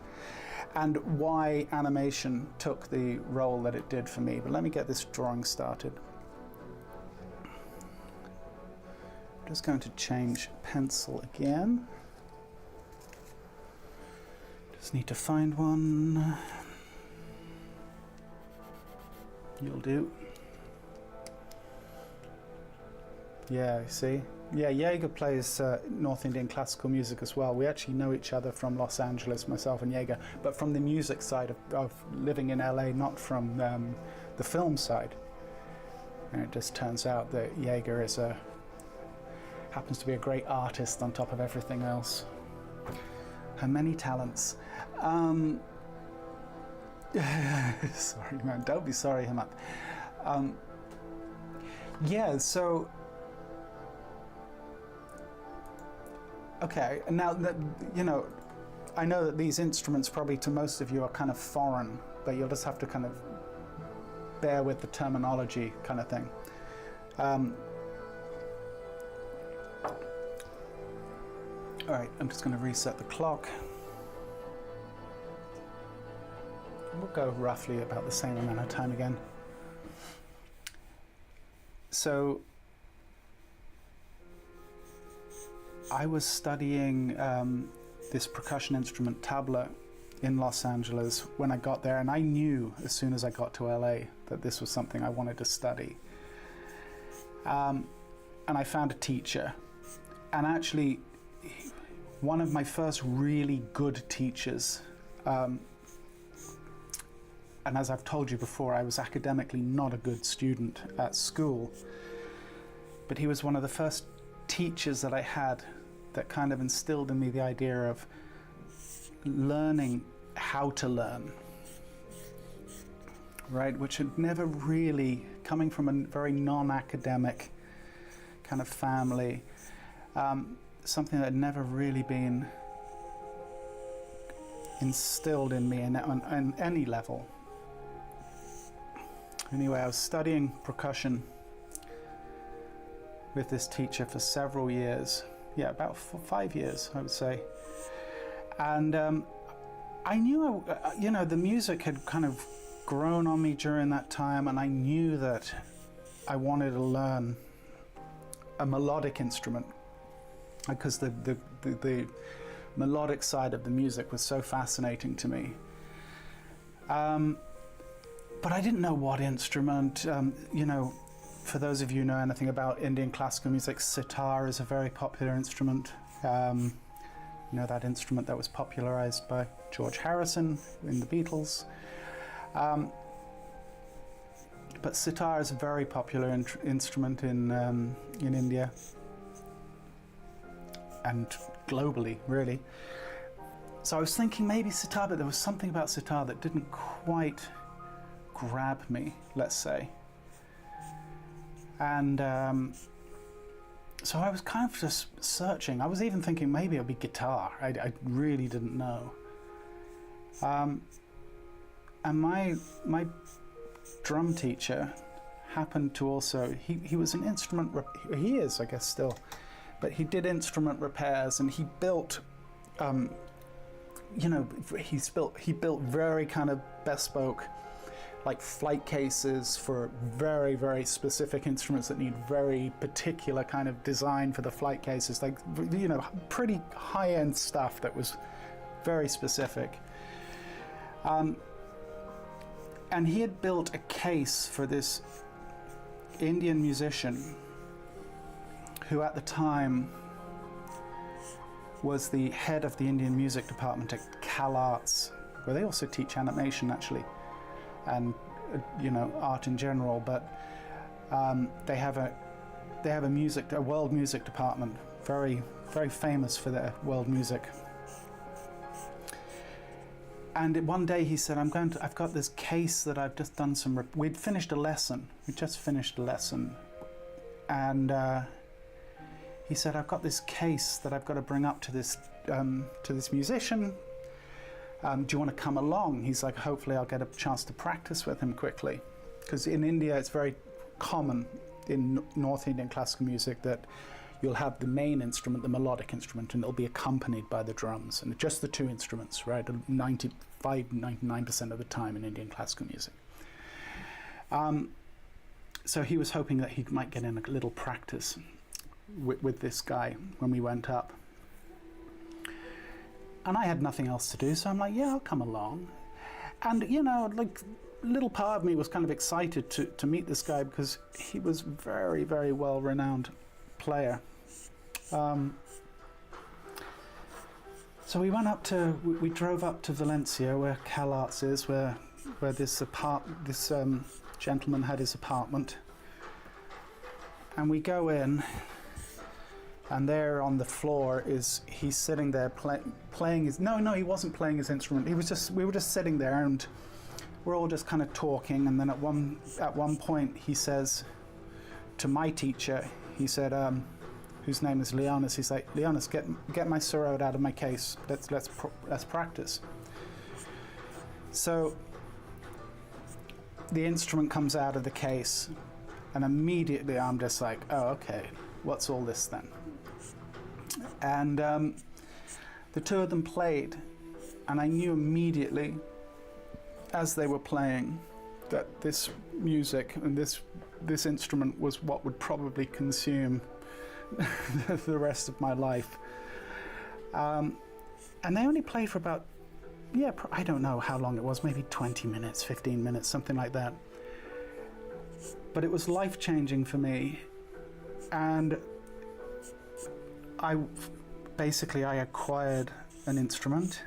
and why animation took the role that it did for me. But let me get this drawing started. I'm just going to change pencil again. Just need to find one. You'll do. Yeah, see? Yeah, Jaeger plays North Indian classical music as well. We actually know each other from Los Angeles, myself and Jaeger, but from the music side of living in LA, not from the film side. And it just turns out that Jaeger happens to be a great artist on top of everything else. Her many talents. Sorry, man. Don't be sorry, Hemant. Yeah, so... Okay, now that, you know, I know that these instruments probably to most of you are kind of foreign, but you'll just have to kind of bear with the terminology kind of thing. All right, I'm just going to reset the clock. We'll go roughly about the same amount of time again. So I was studying this percussion instrument, tabla, in Los Angeles when I got there, and I knew as soon as I got to LA that this was something I wanted to study. And I found a teacher, and actually one of my first really good teachers, and as I've told you before, I was academically not a good student at school, but he was one of the first teachers that I had that kind of instilled in me the idea of learning how to learn, right? Which had never really, coming from a very non-academic kind of family, something that had never really been instilled in me on any level. Anyway, I was studying percussion with this teacher for several years. Yeah, about 5 years, I would say. And I knew, you know, the music had kind of grown on me during that time, and I knew that I wanted to learn a melodic instrument because the melodic side of the music was so fascinating to me. But I didn't know what instrument. You know, for those of you who know anything about Indian classical music, sitar is a very popular instrument. You know, that instrument that was popularized by George Harrison in the Beatles. But sitar is a very popular instrument in India and globally, really. So I was thinking maybe sitar, but there was something about sitar that didn't quite grab me, let's say. And so I was kind of just searching. I was even thinking maybe it'll be guitar. I really didn't know. And my drum teacher happened to also, he was an instrument, he is I guess still, but he did instrument repairs, and he built, you know, he built very kind of bespoke, like flight cases for very, very specific instruments that need very particular kind of design for the flight cases, like, you know, pretty high-end stuff that was very specific. And he had built a case for this Indian musician who at the time was the head of the Indian music department at Cal Arts, where they also teach animation actually, and you know, art in general. But they have a world music department, very, very famous for their world music. And one day he said, I've got this case that I've just done we'd finished a lesson. We just finished a lesson. And he said, I've got this case that I've got to bring up to this musician. Do you want to come along? He's like, hopefully I'll get a chance to practice with him quickly. Because in India, it's very common in North Indian classical music that you'll have the main instrument, the melodic instrument, and it'll be accompanied by the drums, and just the two instruments, right? 99% of the time in Indian classical music. So he was hoping that he might get in a little practice with this guy when we went up. And I had nothing else to do, so I'm like, yeah, I'll come along. And, you know, like, little part of me was kind of excited to meet this guy because he was very, very well-renowned player. So we drove up to Valencia, where Cal Arts is, where this gentleman had his apartment. And we go in, and there on the floor he's sitting there playing his, no, he wasn't playing his instrument. We were just sitting there, and we're all just kind of talking. And then at one point he says to my teacher, he said, whose name is Leonis, he's like, Leonis, get my surround out of my case. Let's practice. So the instrument comes out of the case, and immediately I'm just like, oh, okay, what's all this then? And the two of them played, and I knew immediately as they were playing that this music and this instrument was what would probably consume the rest of my life. And they only played for about, I don't know how long it was, maybe 20 minutes, 15 minutes, something like that. But it was life-changing for me. And I acquired an instrument,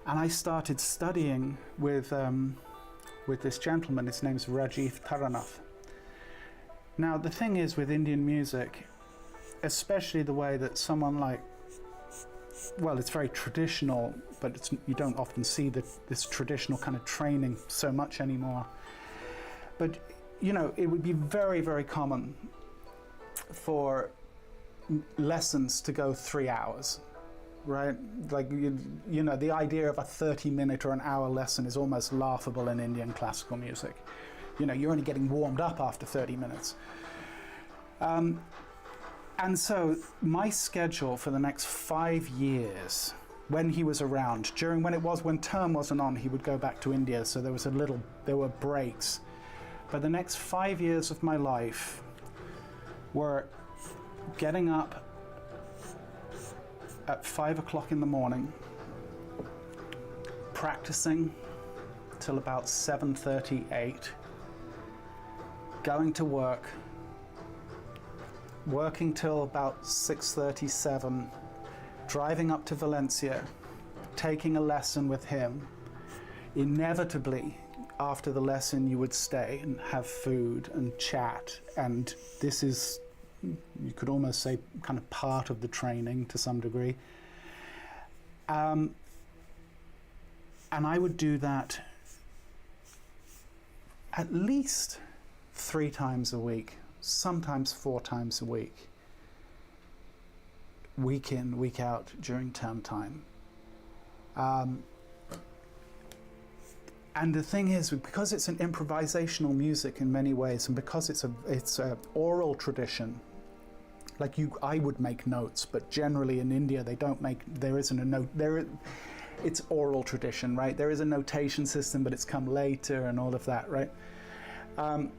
and I started studying with this gentleman. His name's Rajiv Taranath. Now, the thing is with Indian music, especially the way that someone like, well, it's very traditional, but you don't often see this traditional kind of training so much anymore. But, you know, it would be very, very common for lessons to go 3 hours, right? Like, you know, the idea of a 30-minute or an hour lesson is almost laughable in Indian classical music. You know, you're only getting warmed up after 30 minutes. And so my schedule for the next 5 years, when he was around, when term wasn't on, he would go back to India, so there were breaks. But the next 5 years of my life were getting up at 5 o'clock in the morning, practicing till about 7:38, going to work, working till about 6:37, driving up to Valencia, taking a lesson with him. Inevitably, after the lesson, you would stay and have food and chat, and this is, you could almost say, kind of part of the training to some degree. And I would do that at least 3 times a week, sometimes 4 times a week, week in, week out during term time. And the thing is, because it's an improvisational music in many ways, and because it's a oral tradition, like I would make notes, but generally in India they don't make, there isn't a note. it's oral tradition, right? There is a notation system, but it's come later and all of that, right? And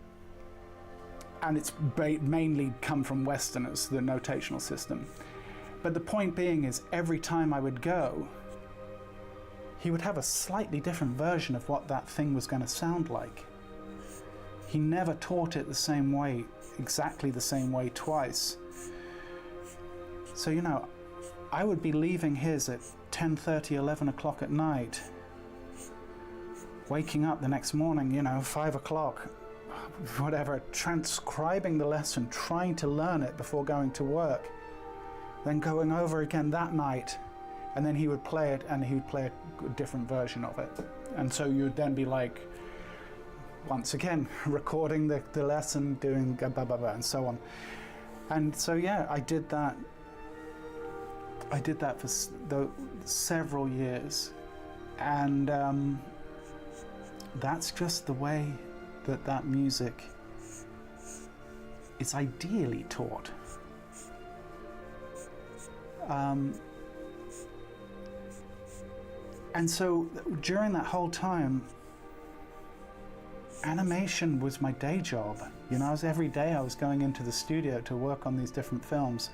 it's mainly come from Westerners, the notational system. But the point being is, every time I would go, he would have a slightly different version of what that thing was going to sound like. He never taught it the same way, exactly the same way twice. So, you know, I would be leaving his at 10:30, 11 o'clock at night, waking up the next morning, you know, 5 o'clock, whatever, transcribing the lesson, trying to learn it before going to work, then going over again that night, and then he would play it, and he would play a different version of it. And so you'd then be like, once again, recording the lesson, doing blah, blah, blah, and so on. And so, yeah, I did that for several years. And that's just the way that music is ideally taught. And so during that whole time, animation was my day job. You know, every day I was going into the studio to work on these different films,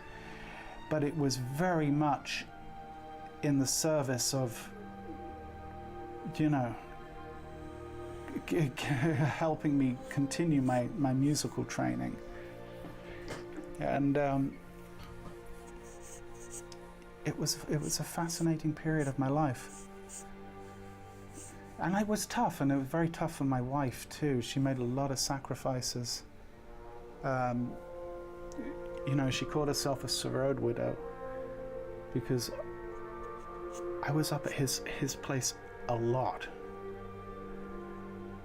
but it was very much in the service of, you know, helping me continue my musical training. And it was a fascinating period of my life. And it was tough, and it was very tough for my wife too. She made a lot of sacrifices. You know, she called herself a road widow because I was up at his place a lot.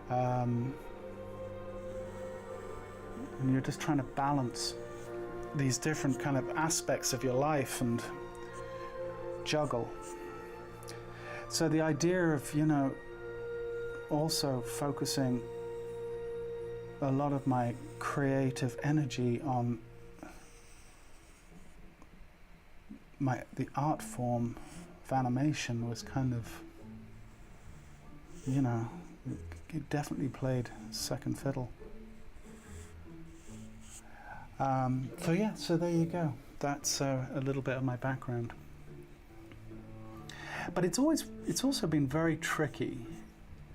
And you're just trying to balance these different kind of aspects of your life and juggle. So the idea of, you know, also focusing a lot of my creative energy on the art form of animation was kind of, you know, it definitely played second fiddle. So yeah, so there you go. That's a little bit of my background. But it's also been very tricky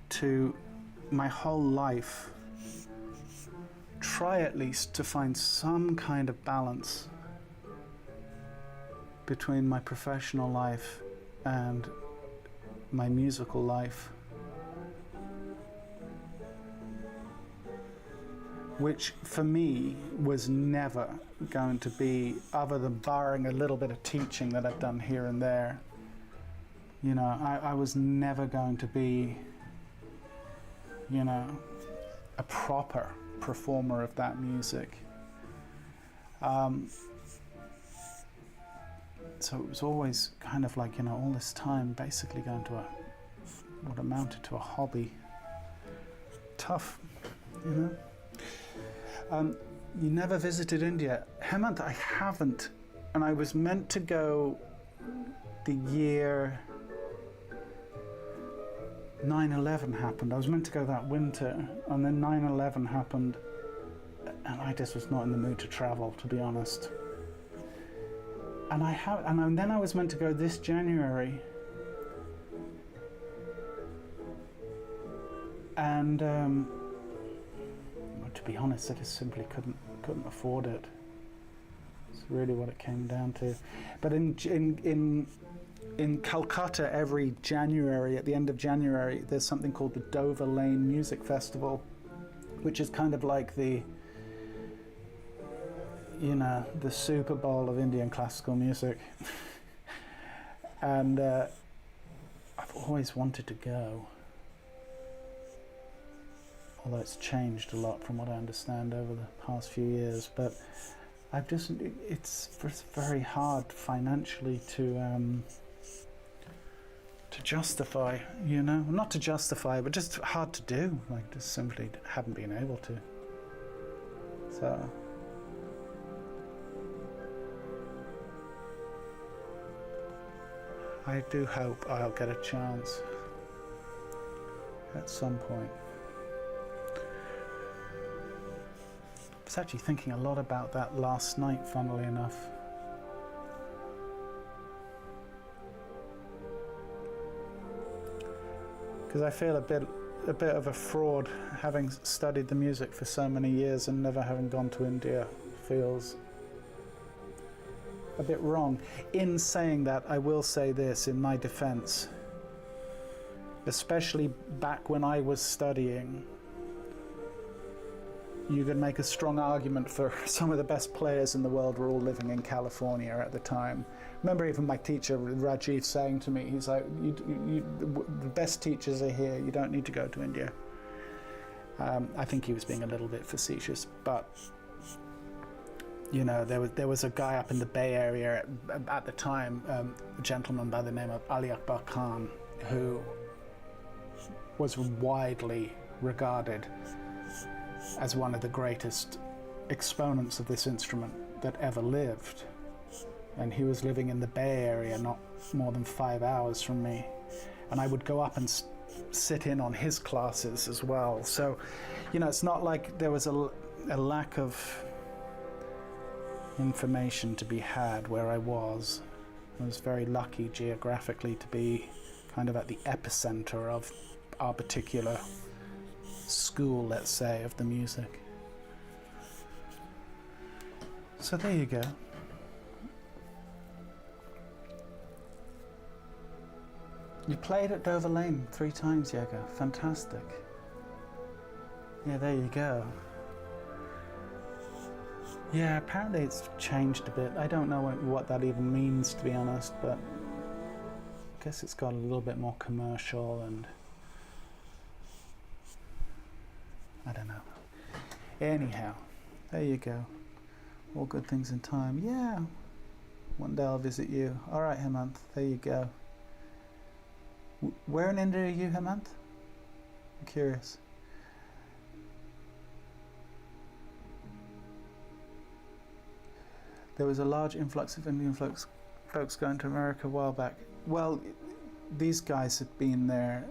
to, my whole life, try at least to find some kind of balance between my professional life and my musical life, which for me was never going to be, other than barring a little bit of teaching that I've done here and there, you know, I was never going to be, you know, a proper performer of that music. So it was always kind of like, you know, all this time basically going to what amounted to a hobby. Tough, you know. You never visited India. Hemant, I haven't. And I was meant to go the year 9/11 happened. I was meant to go that winter, and then 9/11 happened, and I just was not in the mood to travel, to be honest. And then I was meant to go this January, and to be honest, I just simply couldn't afford it. It's really what it came down to. But in Calcutta, every January, at the end of January, there's something called the Dover Lane Music Festival, which is kind of like the, you know, the Super Bowl of Indian classical music. And I've always wanted to go, although it's changed a lot from what I understand over the past few years. But it's very hard financially to justify, you know, not to justify, but just hard to do. Like, just simply haven't been able to. So. I do hope I'll get a chance at some point. I was actually thinking a lot about that last night, funnily enough. Because I feel a bit of a fraud having studied the music for so many years and never having gone to India. Feels a bit wrong. In saying that, I will say this in my defense, especially back when I was studying, you could make a strong argument for some of the best players in the world were all living in California at the time. Remember even my teacher, Rajiv, saying to me, he's like, the best teachers are here, you don't need to go to India. I think he was being a little bit facetious, but you know, there was a guy up in the Bay Area at the time, a gentleman by the name of Ali Akbar Khan, who was widely regarded as one of the greatest exponents of this instrument that ever lived. And he was living in the Bay Area, not more than 5 hours from me. And I would go up and sit in on his classes as well. So, you know, it's not like there was a lack of information to be had where I was. I was very lucky geographically to be kind of at the epicenter of our particular school, let's say, of the music. So there you go. You played at Dover Lane 3 times, Diego. Fantastic. Yeah, there you go. Yeah, apparently it's changed a bit. I don't know what that even means, to be honest, but I guess it's got a little bit more commercial and I don't know. Anyhow, there you go. All good things in time. Yeah. One day I'll visit you. All right, Hemant. There you go. Where in India are you, Hemant? I'm curious. There was a large influx of Indian folks going to America a while back. Well, these guys had been there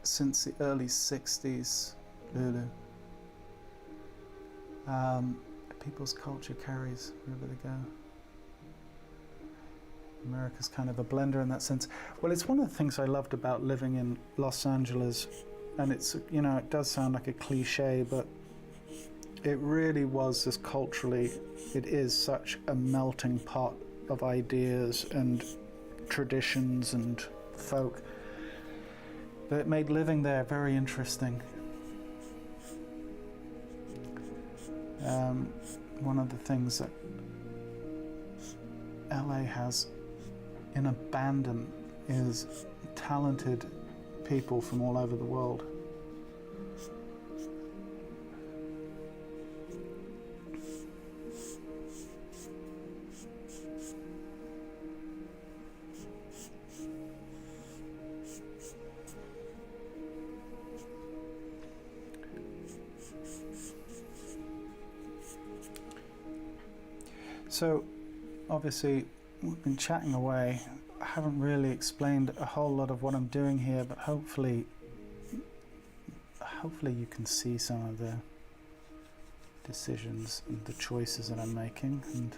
since the early 60s, Lulu. People's culture carries wherever they go. America's kind of a blender in that sense. Well, it's one of the things I loved about living in Los Angeles, and it's, you know, it does sound like a cliche, but it really was, as culturally, it is such a melting pot of ideas and traditions and folk that it made living there very interesting. One of the things that LA has in abandon is talented people from all over the world. So, obviously, we've been chatting away. I haven't really explained a whole lot of what I'm doing here, but hopefully you can see some of the decisions and the choices that I'm making. And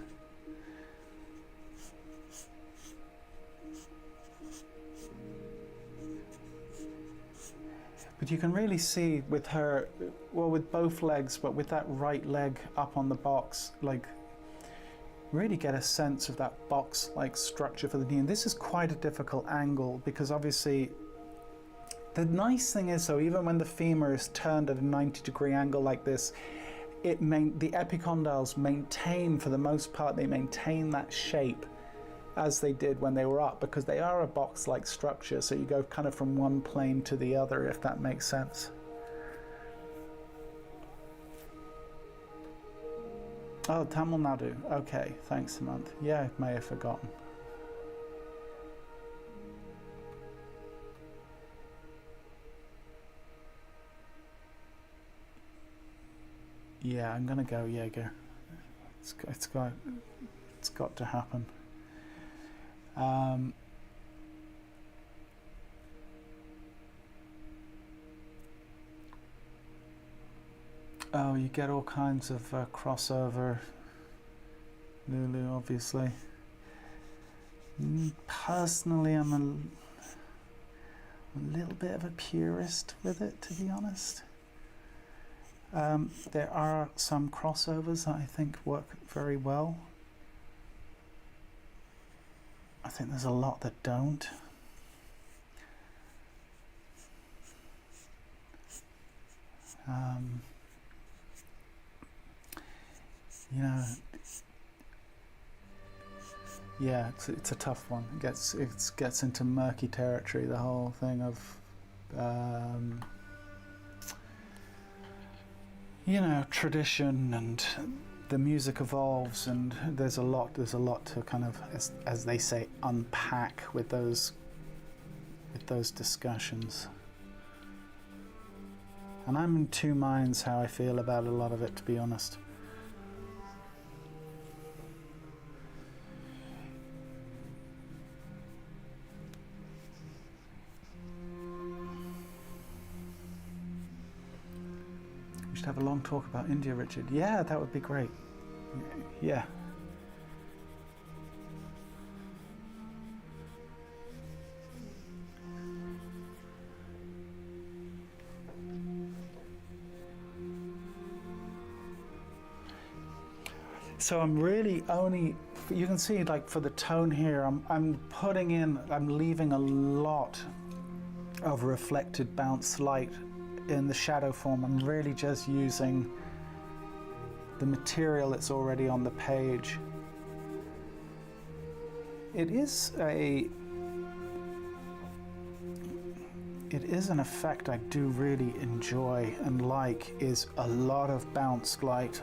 but you can really see with her, well, with both legs, but with that right leg up on the box, like, really get a sense of that box-like structure for the knee. And this is quite a difficult angle because obviously the nice thing is, though, even when the femur is turned at a 90-degree angle like this, the epicondyles maintain, for the most part, they maintain that shape as they did when they were up, because they are a box-like structure, so you go kind of from one plane to the other, if that makes sense. Oh, Tamil Nadu. Okay, thanks, Hemant. Yeah, I may have forgotten. Yeah, I'm gonna go Jaeger. It's got to happen. Oh, you get all kinds of crossover. Lulu, obviously. Personally, I'm a little bit of a purist with it, to be honest. There are some crossovers that I think work very well. I think there's a lot that don't. You know, yeah, it's a tough one. It gets into murky territory. The whole thing of, you know, tradition, and the music evolves, and there's a lot to kind of, as they say, unpack with those discussions. And I'm in two minds how I feel about a lot of it, to be honest. We should have a long talk about India, Richard. Yeah, that would be great. Yeah. So I'm really only, you can see like for the tone here, I'm leaving a lot of reflected bounce light in the shadow form. I'm really just using the material that's already on the page. It is an effect I do really enjoy and like, is a lot of bounce light.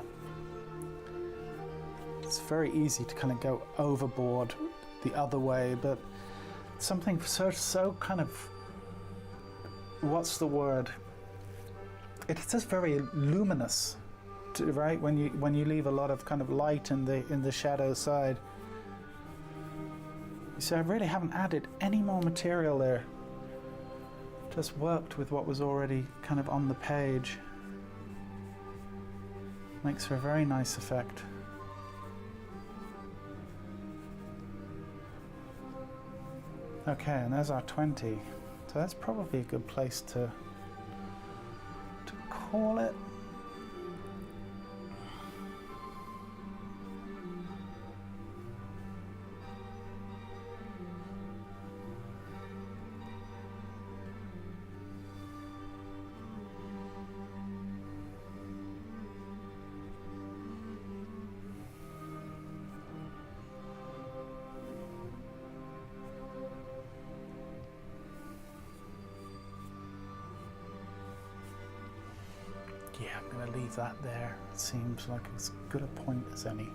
It's very easy to kind of go overboard the other way, but something so kind of, what's the word? It's just very luminous, right? When you leave a lot of kind of light in the shadow side. You see, I really haven't added any more material there. Just worked with what was already kind of on the page. Makes for a very nice effect. Okay, and there's our 20. So that's probably a good place to call it. Yeah, I'm going to leave that there. It seems like as good a point as any.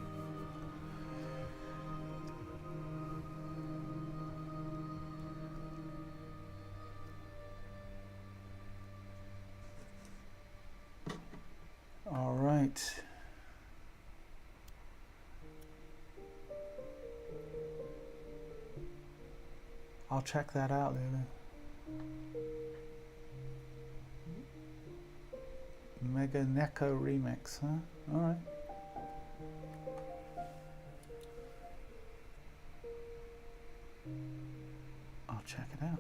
All right. I'll check that out, Lulu. Mega Neko remix, huh? All right. I'll check it out.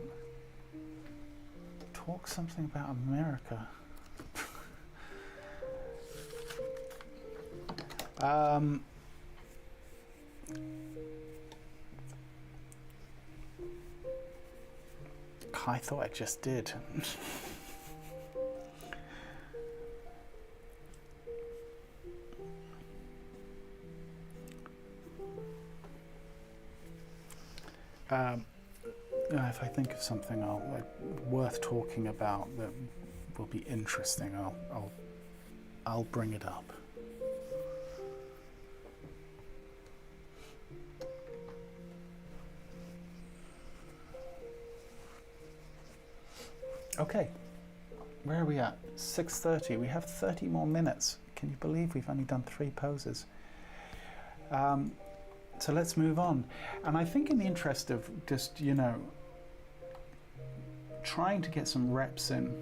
Talk something about America. I thought I just did. If I think of something worth talking about that will be interesting, I'll bring it up. Okay, where are we at? 6:30. We have 30 more minutes. Can you believe we've only done 3 poses? So let's move on. And I think in the interest of just, you know, trying to get some reps in,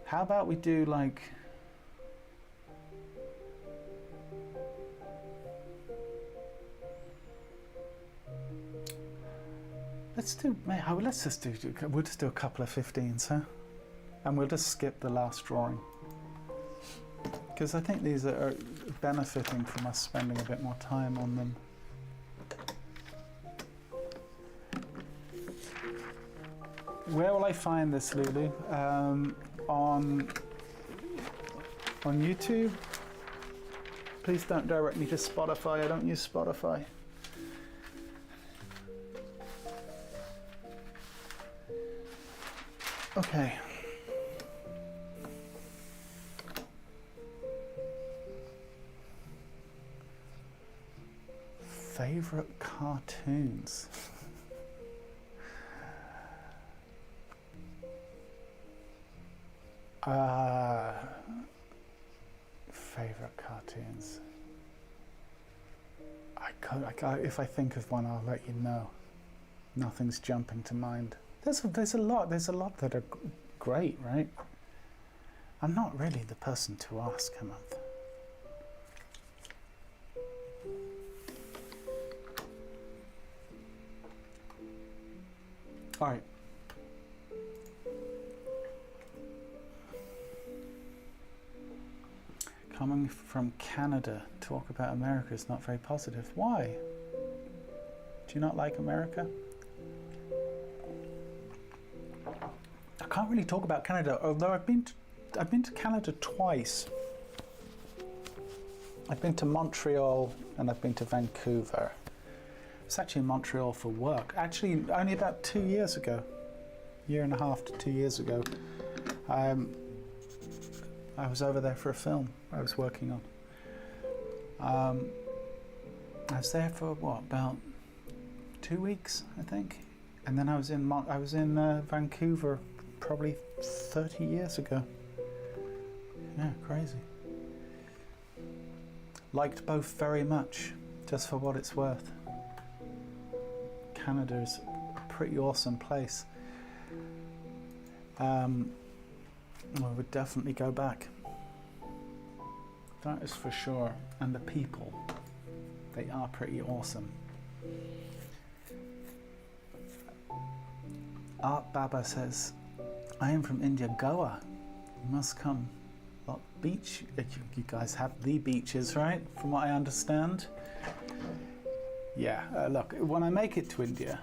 how about we do like Let's just do a couple of 15s, huh? And we'll just skip the last drawing. Because I think these are benefiting from us spending a bit more time on them. Where will I find this, Lulu? On YouTube? Please don't direct me to Spotify. I don't use Spotify. Okay. Favorite cartoons? Favorite cartoons. If I think of one, I'll let you know. Nothing's jumping to mind. There's a lot that are great, right? I'm not really the person to ask, Hemant. All right. Coming from Canada, talk about America is not very positive. Why? Do you not like America? I can't really talk about Canada, although I've been to Canada twice. I've been to Montreal and I've been to Vancouver. It's actually in Montreal for work. Actually, only about 2 years ago, year and a half to 2 years ago, I was over there for a film I was working on. I was there for what, about 2 weeks, I think, and then I was in Vancouver probably 30 years ago. Yeah, crazy. Liked both very much, just for what it's worth. Canada is a pretty awesome place. I would definitely go back. That is for sure. And the people, they are pretty awesome. Art Baba says, I am from India, Goa. You must come. What beach? You guys have the beaches, right? From what I understand. Yeah, look, when I make it to India,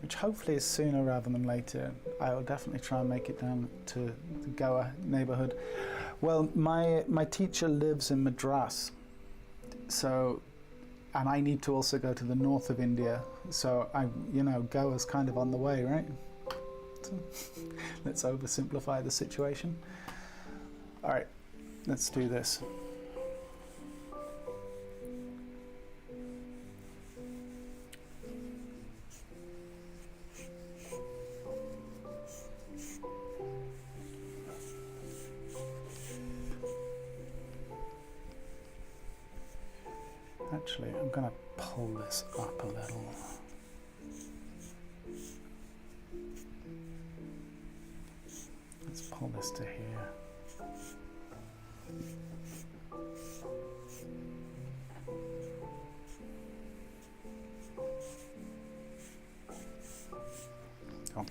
which hopefully is sooner rather than later, I will definitely try and make it down to the Goa neighborhood. Well, my teacher lives in Madras, so, and I need to also go to the north of India, so Goa's kind of on the way, right? So, let's oversimplify the situation. All right, let's do this. Actually, I'm going to pull this up a little. Let's pull this to here. Oh,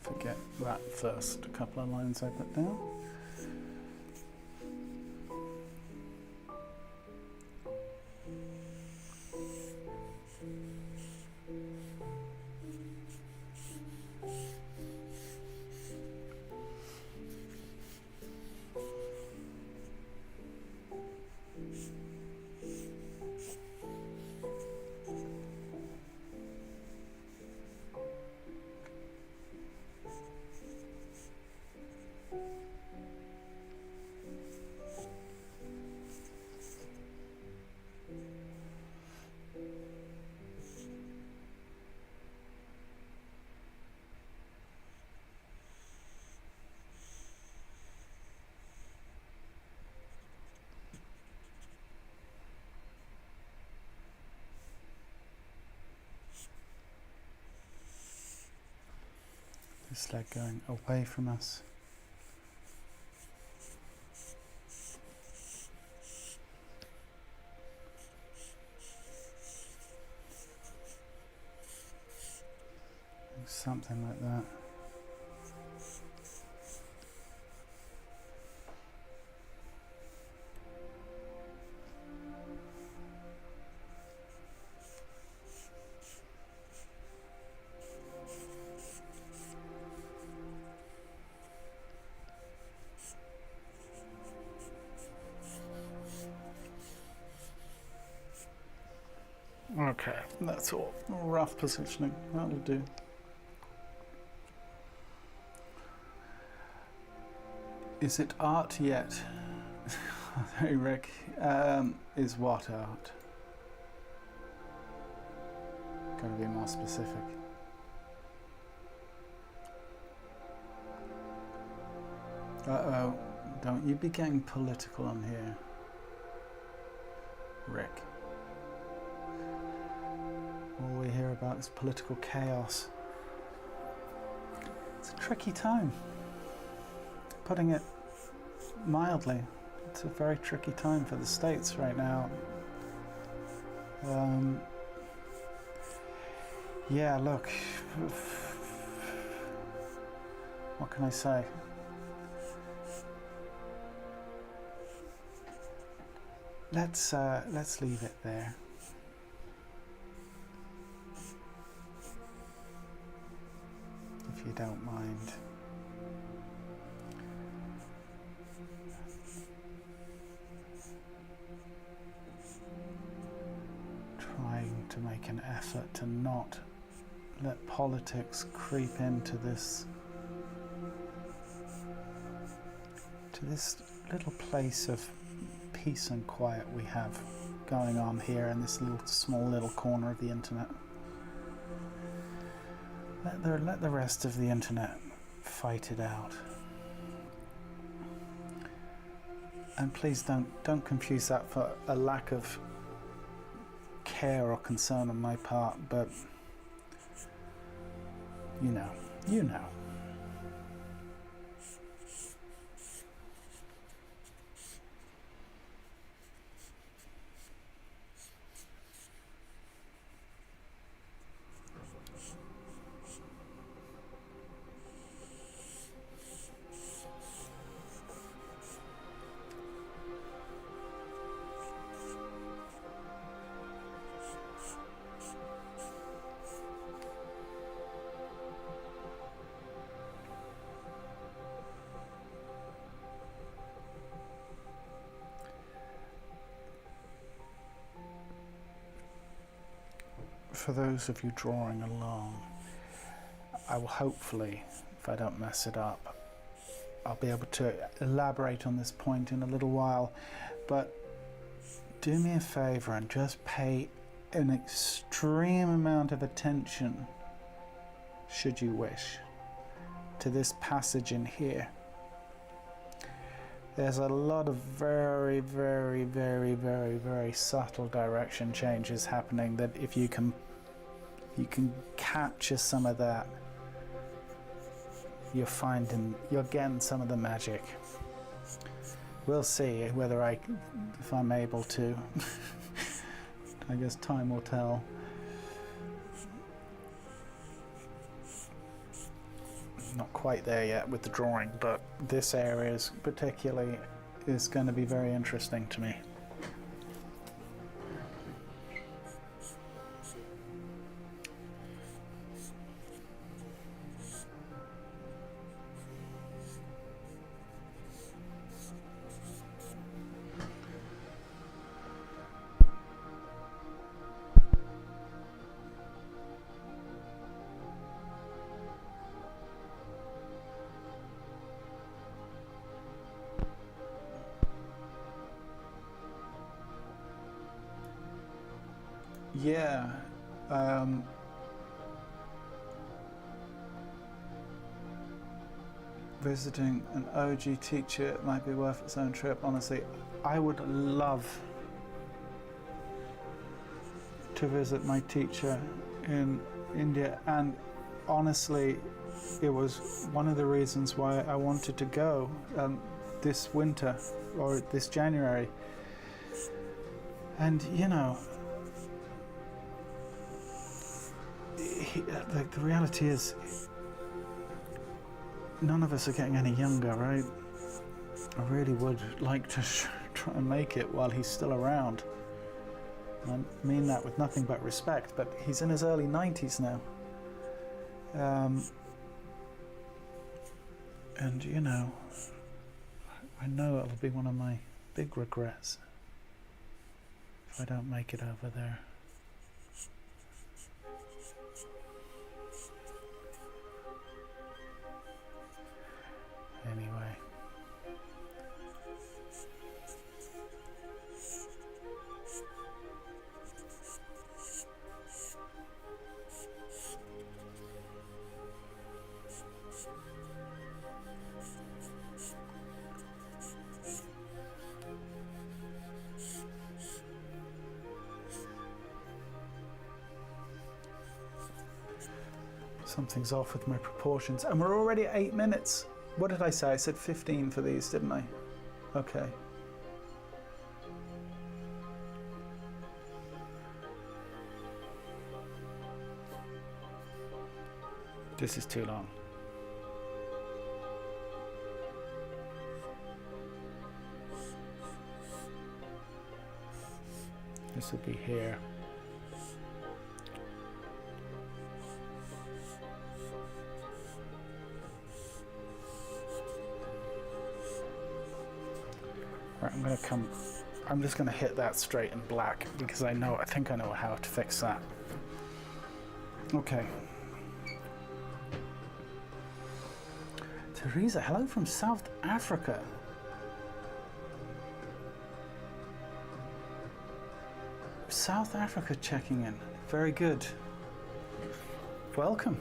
forget that first. A couple of lines I put down. It's like going away from us. Something like that. Okay, that's all. Rough positioning, that'll do. Is it art yet? Hey Rick, is what art? Gotta be more specific. Uh-oh, don't you be getting political on here, Rick. All we hear about is political chaos. It's a tricky time. Putting it mildly, it's a very tricky time for the States right now. Yeah, look, what can I say? Let's leave it there. If you don't mind. Trying to make an effort to not let politics creep into this little place of peace and quiet we have going on here in this small little corner of the internet. Let the rest of the internet fight it out. And please don't confuse that for a lack of care or concern on my part, but you know. For those of you drawing along, I will hopefully, if I don't mess it up, I'll be able to elaborate on this point in a little while, but do me a favor and just pay an extreme amount of attention, should you wish, to this passage in here. There's a lot of very, very, very, very, very subtle direction changes happening that if you can capture some of that, you're getting some of the magic. We'll see if I'm able to. I guess time will tell. Not quite there yet with the drawing, but this area particularly is going to be very interesting to me. Yeah, visiting an OG teacher might be worth its own trip. Honestly, I would love to visit my teacher in India, and honestly, it was one of the reasons why I wanted to go this winter or this January. And you know, the reality is, none of us are getting any younger, right? I really would like to try and make it while he's still around. And I mean that with nothing but respect, but he's in his early 90s now. And you know, I know it'll be one of my big regrets if I don't make it over there. Anyway. Something's off with my proportions, and we're already at 8 minutes. What did I say? I said 15 for these, didn't I? Okay. This is too long. This will be here. I'm just going to hit that straight and black because I think I know how to fix that. Okay. Teresa, hello from South Africa. South Africa checking in. Very good. Welcome.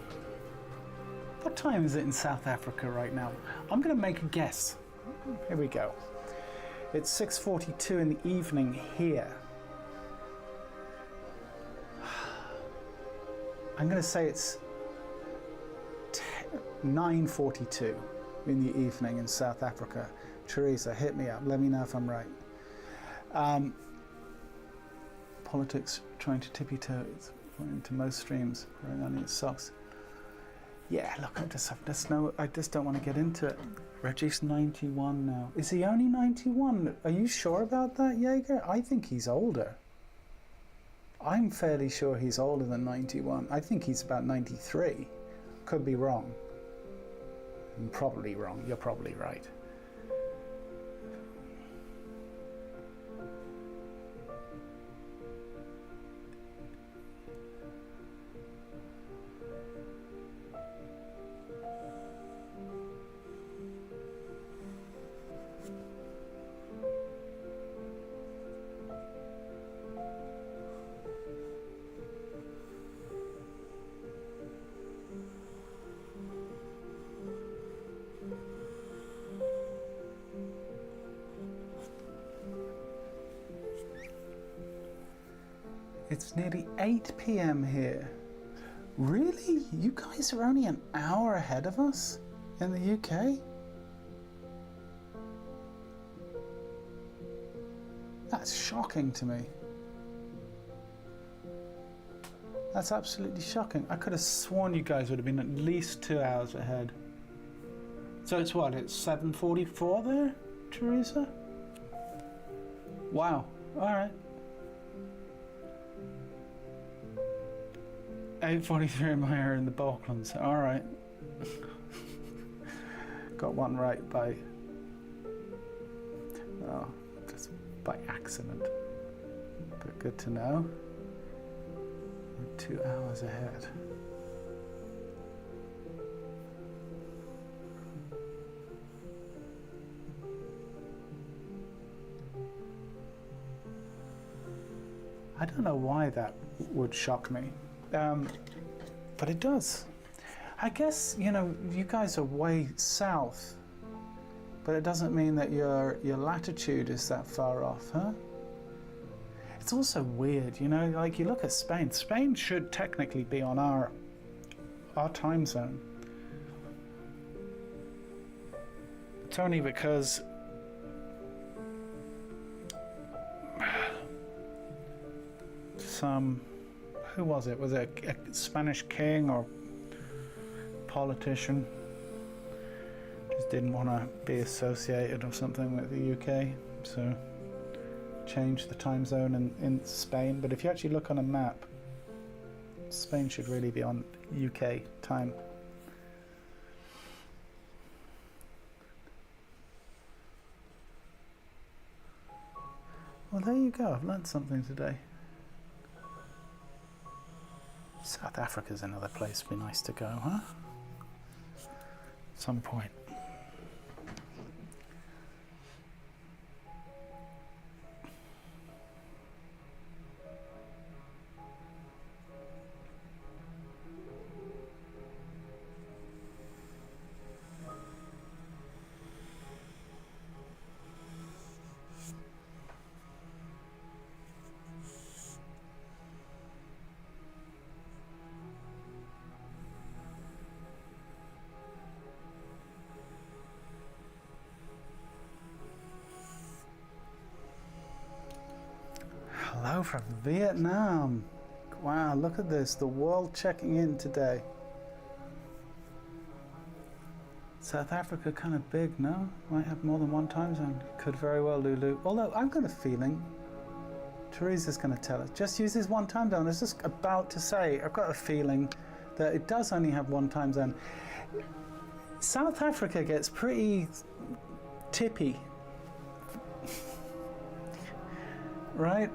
What time is it in South Africa right now? I'm going to make a guess. Here we go. It's 6:42 in the evening here. I'm going to say it's 9:42 in the evening in South Africa. Teresa, hit me up. Let me know if I'm right. Politics trying to tippy toes into most streams, wearing on its socks. Yeah, look, I just don't want to get into it. Reggie's 91 now. Is he only 91? Are you sure about that, Jaeger? I think he's older. I'm fairly sure he's older than 91. I think he's about 93. Could be wrong. I'm probably wrong. You're probably right. It's nearly 8 p.m. here. Really? You guys are only an hour ahead of us in the UK? That's shocking to me. That's absolutely shocking. I could have sworn you guys would have been at least 2 hours ahead. So it's what? It's 7:44 there, Teresa? Wow. All right. 8:43 in my area in the Balkans. All right. Got one right by, just by accident. But good to know. We're 2 hours ahead. I don't know why that would shock me. But it does. I guess, you guys are way south, but it doesn't mean that your latitude is that far off, huh? It's also weird, like you look at Spain. Spain should technically be on our time zone. It's only because some who was it? Was it a Spanish king or politician? Just didn't want to be associated or something with the UK, so changed the time zone in Spain. But if you actually look on a map, Spain should really be on UK time. Well, there you go. I've learned something today. South Africa's another place would be nice to go, huh? At some point. Hello from Vietnam. Wow, look at this. The world checking in today. South Africa kind of big, no? Might have more than one time zone. Could very well, Lulu. Although I've got a feeling Teresa's going to tell us. Just use this one time zone. I was just about to say, I've got a feeling that it does only have one time zone. South Africa gets pretty tippy. Right?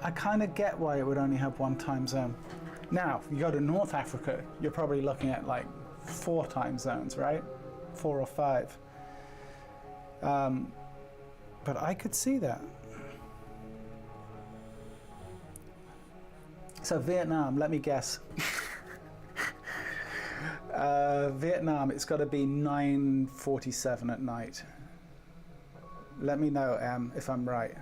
I kind of get why it would only have one time zone. Now, you go to North Africa, you're probably looking at like 4 time zones, right? 4 or 5. But I could see that. So Vietnam, let me guess. Vietnam, it's got to be 9:47 at night. Let me know, if I'm right.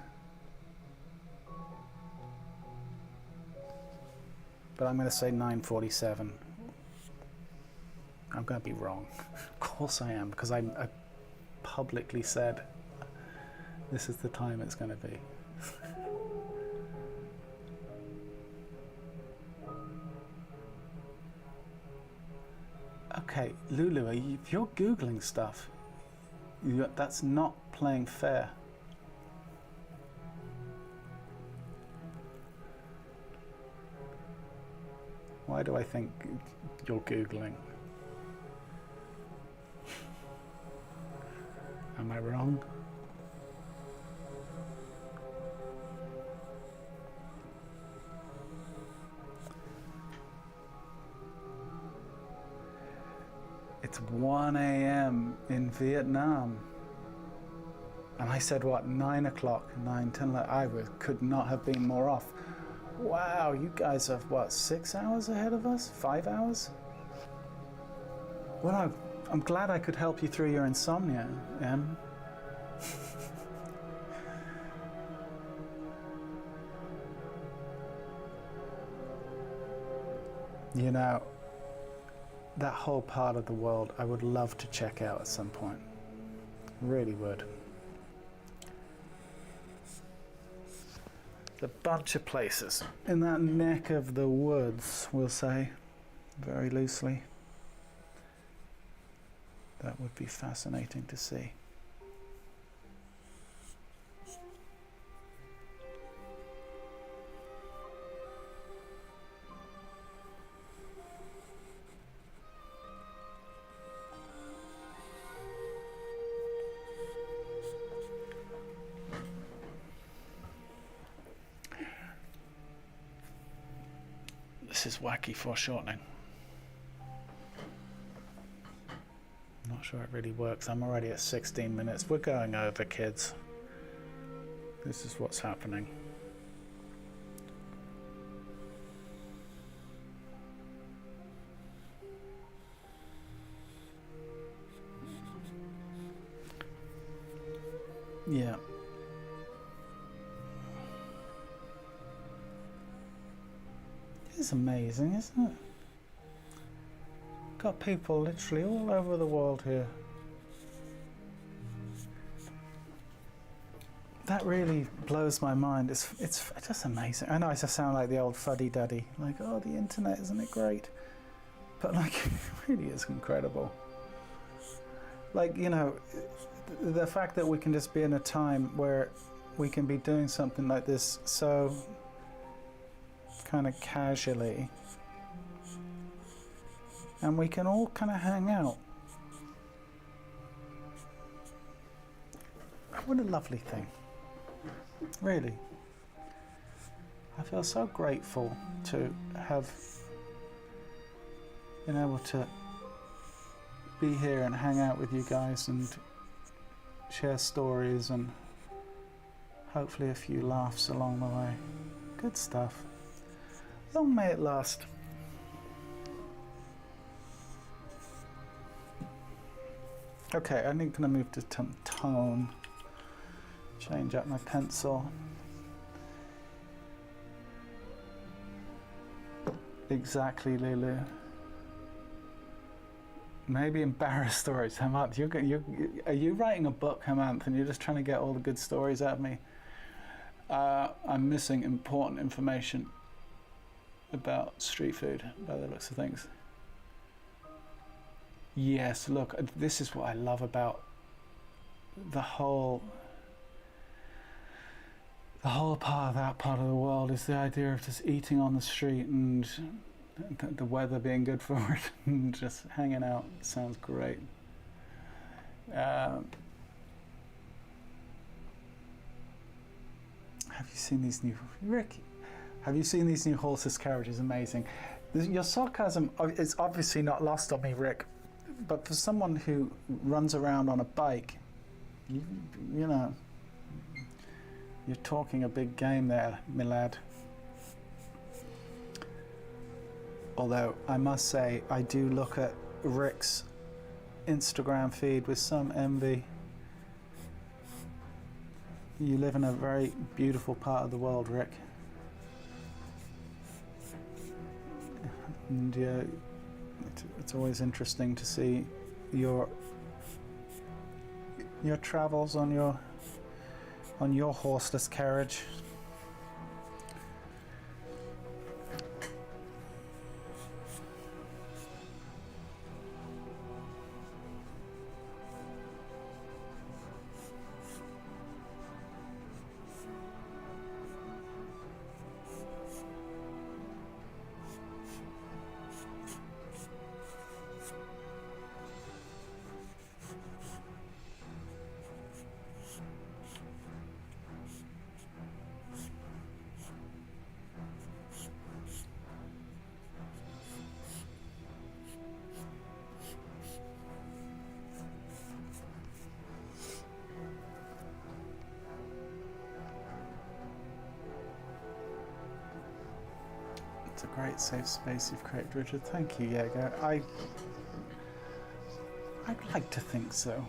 But I'm going to say 9:47. I'm going to be wrong. Of course I am, because I publicly said this is the time it's going to be. Okay, Lulu, if you're Googling stuff, that's not playing fair. Why do I think you're Googling? Am I wrong? It's 1 a.m. in Vietnam. And I said, what, 9 o'clock, 9, 10, I could not have been more off. Wow, you guys are, what, 6 hours ahead of us? 5 hours? Well, I'm glad I could help you through your insomnia, Em. You know, that whole part of the world I would love to check out at some point. Really would. A bunch of places in that neck of the woods, we'll say, very loosely. That would be fascinating to see. This is wacky foreshortening. Not sure it really works. I'm already at 16 minutes. We're going over, kids. This is what's happening. Yeah. It's amazing, isn't it? Got people literally all over the world here. that really blows my mind. It's just amazing. I know I just sound like the old fuddy-duddy, like, oh, the internet, isn't it great? But like, it really is incredible. Like, you know, the fact that we can just be in a time where we can be doing something like this so kind of casually, and we can all kind of hang out. What a lovely thing. Really. I feel so grateful to have been able to be here and hang out with you guys and share stories and hopefully a few laughs along the way. Good stuff. Long may it last. Okay, I'm going to move to tone. Change up my pencil. Exactly, Lulu. Maybe embarrassed stories. Hemant, are you writing a book, Hemant, and you're just trying to get all the good stories out of me? I'm missing important information about street food, by the looks of things. Yes, look, this is what I love about the whole part of the world is the idea of just eating on the street and the weather being good for it and just hanging out. Sounds great. Have you seen these new, Rick? Have you seen these new horses' carriages? Amazing. Your sarcasm is obviously not lost on me, Rick. But for someone who runs around on a bike, you know, you're talking a big game there, my lad. Although I must say, I do look at Rick's Instagram feed with some envy. You live in a very beautiful part of the world, Rick. And yeah, it's always interesting to see your travels on your horseless carriage. It's a great safe space you've created, Richard. Thank you, Jaeger. I'd like to think so.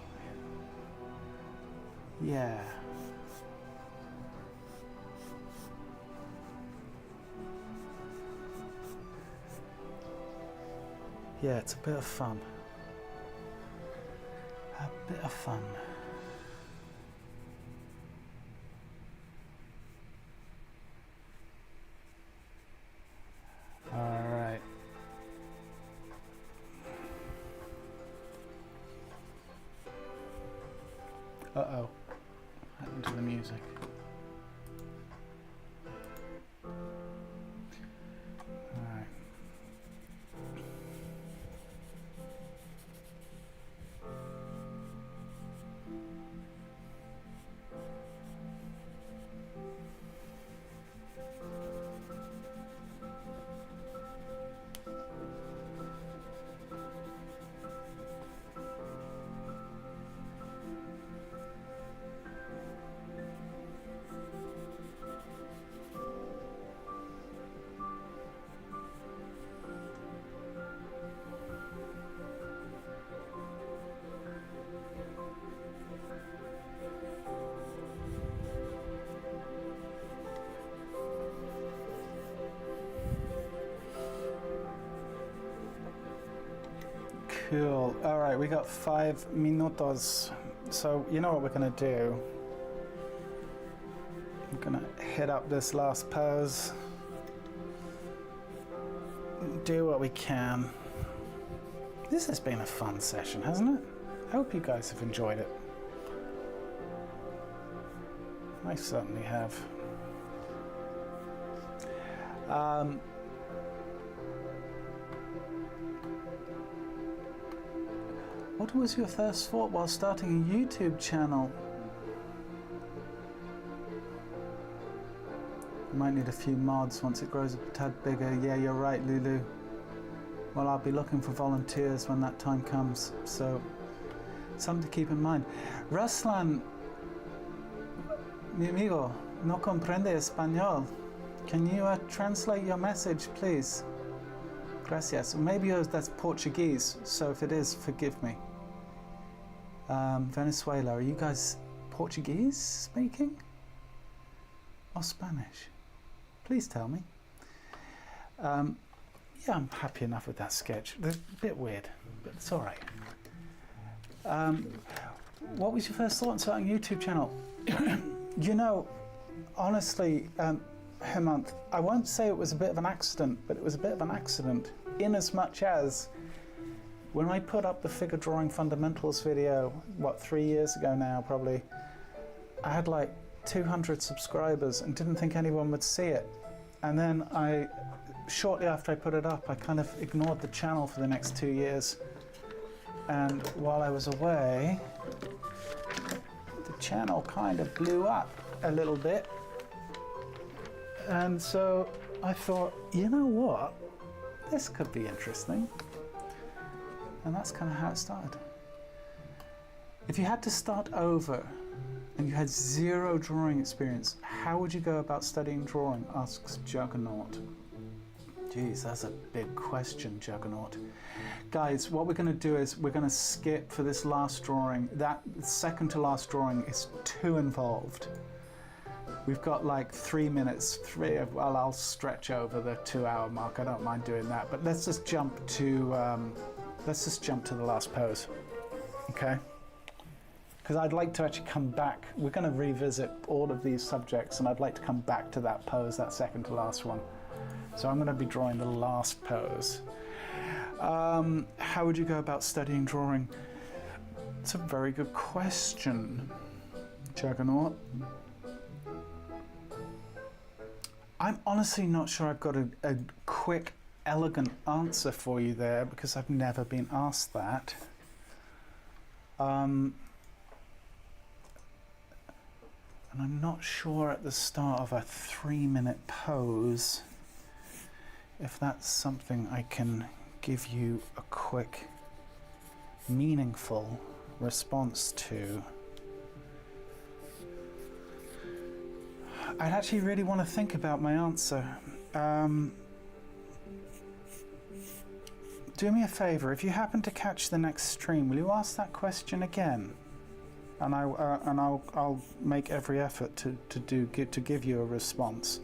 Yeah. Yeah, it's a bit of fun. A bit of fun. Alright. Uh-oh. What happened to the music? Alright. Cool. All right, we got 5 minutos. So you know what we're gonna do? hit up this last pose. Do what we can. This has been a fun session, hasn't it? I hope you guys have enjoyed it. I certainly have. What was your first thought while starting a YouTube channel? You might need a few mods once it grows a tad bigger. Yeah, you're right, Lulu. Well, I'll be looking for volunteers when that time comes, so something to keep in mind. Ruslan, mi amigo, no comprende español. Can you translate your message, please? Gracias. Maybe that's Portuguese, so if it is, forgive me. Venezuela, are you guys Portuguese speaking? Or Spanish? Please tell me. Yeah, I'm happy enough with that sketch. They're a bit weird, but it's all right. What was your first thought on starting a YouTube channel? You know, honestly, Hemant, I won't say it was a bit of an accident, but it was a bit of an accident in as much as when I put up the figure drawing fundamentals video, what, 3 years ago now probably, I had like 200 subscribers and didn't think anyone would see it. And then shortly after I put it up, I kind of ignored the channel for the next 2 years. And while I was away, the channel kind of blew up a little bit. And so I thought, you know what? This could be interesting. And that's kind of how it started. If you had to start over and you had 0 drawing experience, how would you go about studying drawing? Asks Juggernaut. Geez, that's a big question, Juggernaut. Guys, what we're going to do is we're going to skip for this last drawing. That second to last drawing is too involved. We've got like 3 minutes. Well, I'll stretch over the 2-hour mark. I don't mind doing that. But let's just jump to the last pose, okay? Because I'd like to actually come back. We're going to revisit all of these subjects, and I'd like to come back to that pose, that second to last one. So I'm going to be drawing the last pose. How would you go about studying drawing? It's a very good question, Juggernaut. I'm honestly not sure I've got a quick, elegant answer for you there, because I've never been asked that. And I'm not sure at the start of a 3-minute pose if that's something I can give you a quick, meaningful response to. I'd actually really want to think about my answer. Do me a favor, if you happen to catch the next stream, will you ask that question again? And I'll make every effort to give you a response.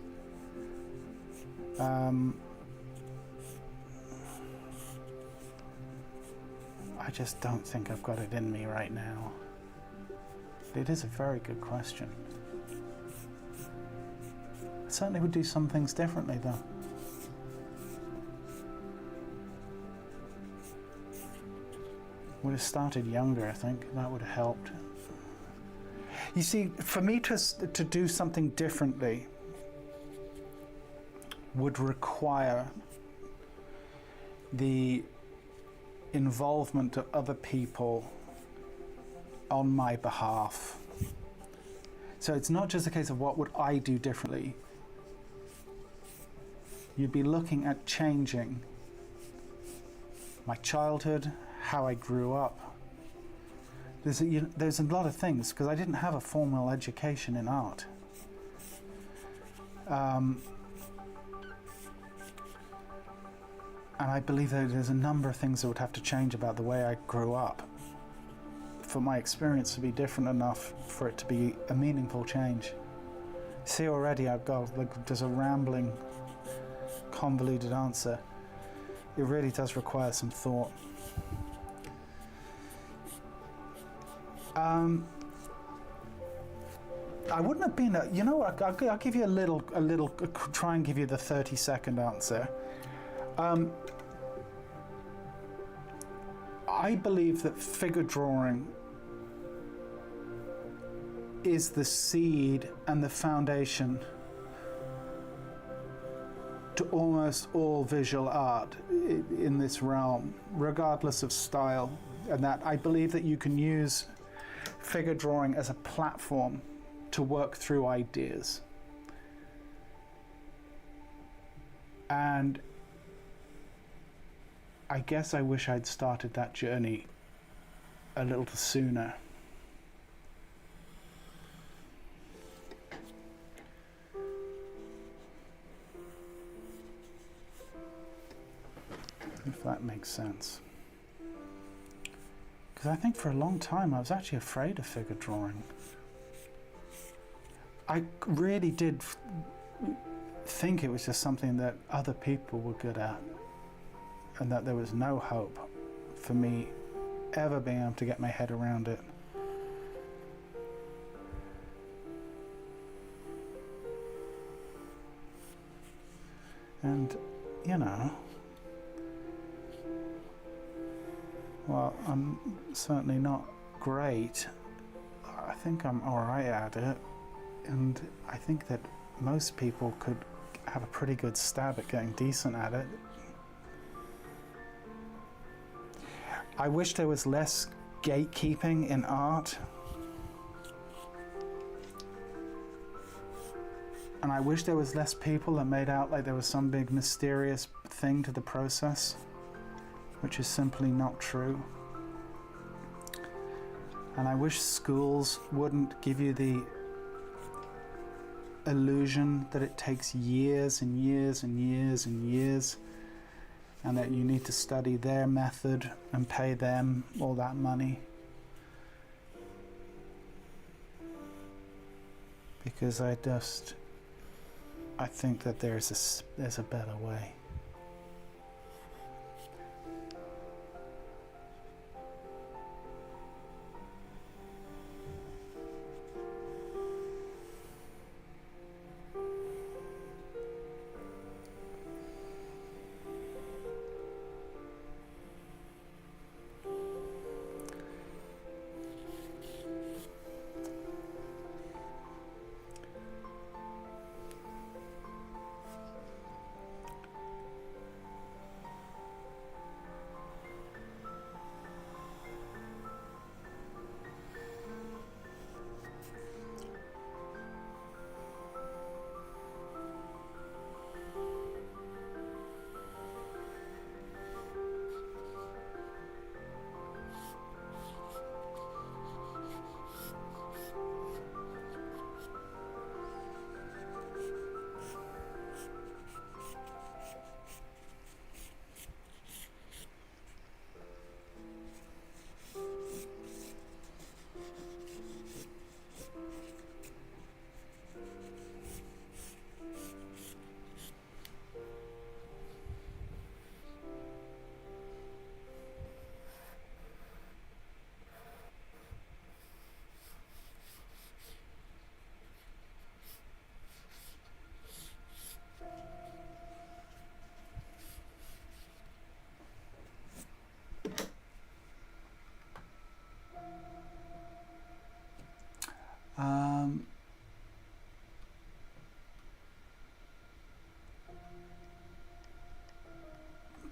I just don't think I've got it in me right now. But it is a very good question. I certainly would do some things differently though. Would have started younger, I think. That would have helped. You see, for me to do something differently would require the involvement of other people on my behalf. So it's not just a case of what would I do differently. You'd be looking at changing my childhood, how I grew up. There's a lot of things, because I didn't have a formal education in art. And I believe that there's a number of things that would have to change about the way I grew up for my experience to be different enough for it to be a meaningful change. See, already I've got there's a rambling, convoluted answer. It really does require some thought. I wouldn't have been. You know what? I'll give you a little. Try and give you the 30-second answer. I believe that figure drawing is the seed and the foundation to almost all visual art in this realm, regardless of style. And that I believe that you can use figure drawing as a platform to work through ideas. And I guess I wish I'd started that journey a little sooner. If that makes sense. Because I think for a long time I was actually afraid of figure drawing. I really did think it was just something that other people were good at, and that there was no hope for me ever being able to get my head around it. And, you know, well, I'm certainly not great. I think I'm alright at it, and I think that most people could have a pretty good stab at getting decent at it. I wish there was less gatekeeping in art. And I wish there was less people that made out like there was some big mysterious thing to the process, which is simply not true. And I wish schools wouldn't give you the illusion that it takes years and years and years and years, and that you need to study their method and pay them all that money. Because I think that there's a better way.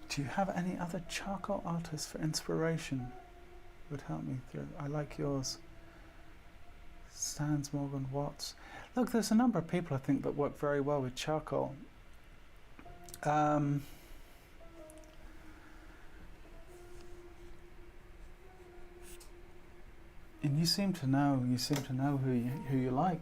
Do you have any other charcoal artists for inspiration? Would help me through. I like yours. Sands, Morgan, Watts. Look, there's a number of people I think that work very well with charcoal. And you seem to know who you like.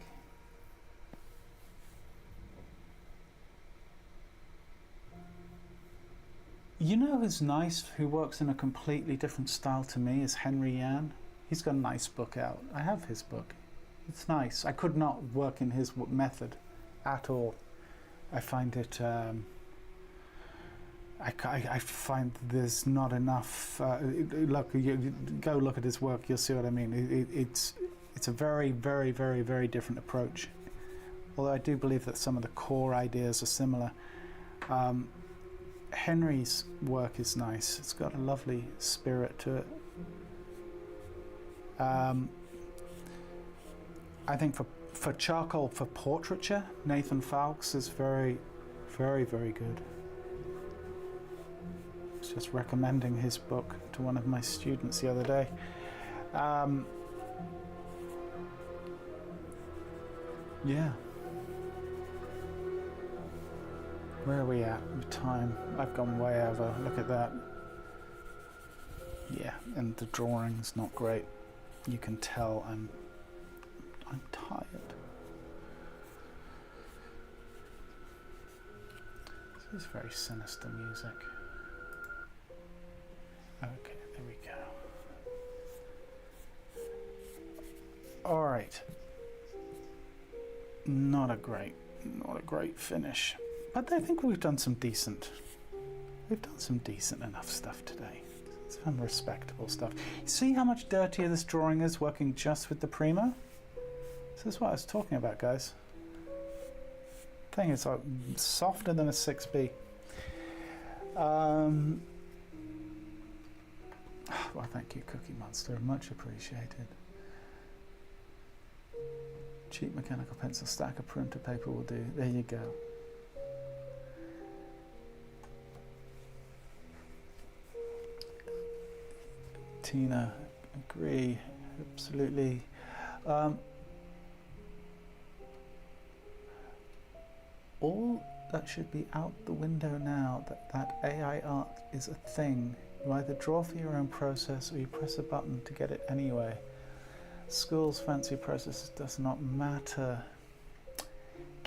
You know who's nice, who works in a completely different style to me, is Henry Yan. He's got a nice book out. I have his book. It's nice. I could not work in his method at all. I find it, I find there's not enough, look, go look at his work, you'll see what I mean. It's a very, very, very, very different approach. Although I do believe that some of the core ideas are similar. Henry's work is nice. It's got a lovely spirit to it. I think for charcoal, for portraiture, Nathan Fowkes is very, very, very good. I was just recommending his book to one of my students the other day. Yeah. Where are we at with time? I've gone way over. Look at that. Yeah, and the drawing's not great. You can tell I'm tired. This is very sinister music. Okay, there we go. All right. Not a great finish. But I think we've done some decent enough stuff today. Some respectable stuff. See how much dirtier this drawing is working just with the Prima? This is what I was talking about, guys. Thing is like softer than a 6B. Well, thank you, Cookie Monster. Much appreciated. Cheap mechanical pencil, stack of printer paper will do. There you go. Tina, agree, absolutely. All that should be out the window now, that AI art is a thing. You either draw for your own process or you press a button to get it anyway. School's fancy processes does not matter.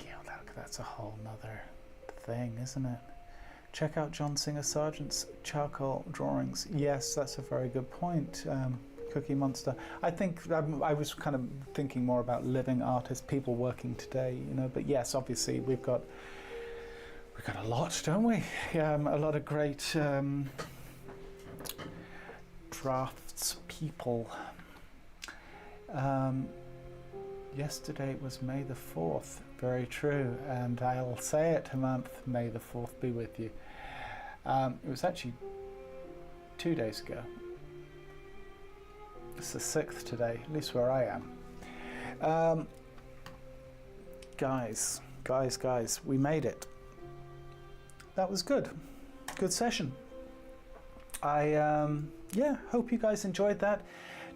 Yeah, look, that's a whole nother thing, isn't it? Check out John Singer Sargent's charcoal drawings. Yes, that's a very good point, Cookie Monster. I think I was kind of thinking more about living artists, people working today, you know. But yes, obviously we've got a lot, don't we? A lot of great drafts people. Yesterday was May the 4th. Very true, and I'll say it, Hemanth, may the 4th be with you. It was actually 2 days ago. It's the 6th today, at least where I am. Guys, we made it. That was good. Good session. I hope you guys enjoyed that.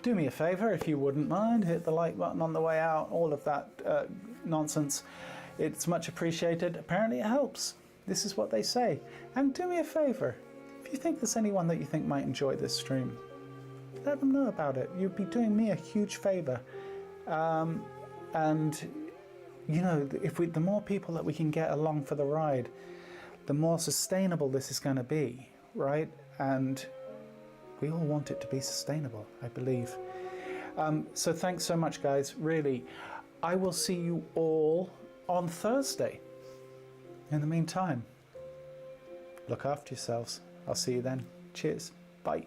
Do me a favor, if you wouldn't mind, hit the like button on the way out, all of that nonsense. It's much appreciated. Apparently it helps. This is what they say. And do me a favor, if you think there's anyone that you think might enjoy this stream, let them know about it. You'd be doing me a huge favor. And you know, the more people that we can get along for the ride, the more sustainable this is going to be, right? And we all want it to be sustainable, I believe. So thanks so much, guys. Really, I will see you all on Thursday. In the meantime, look after yourselves. I'll see you then. Cheers. Bye.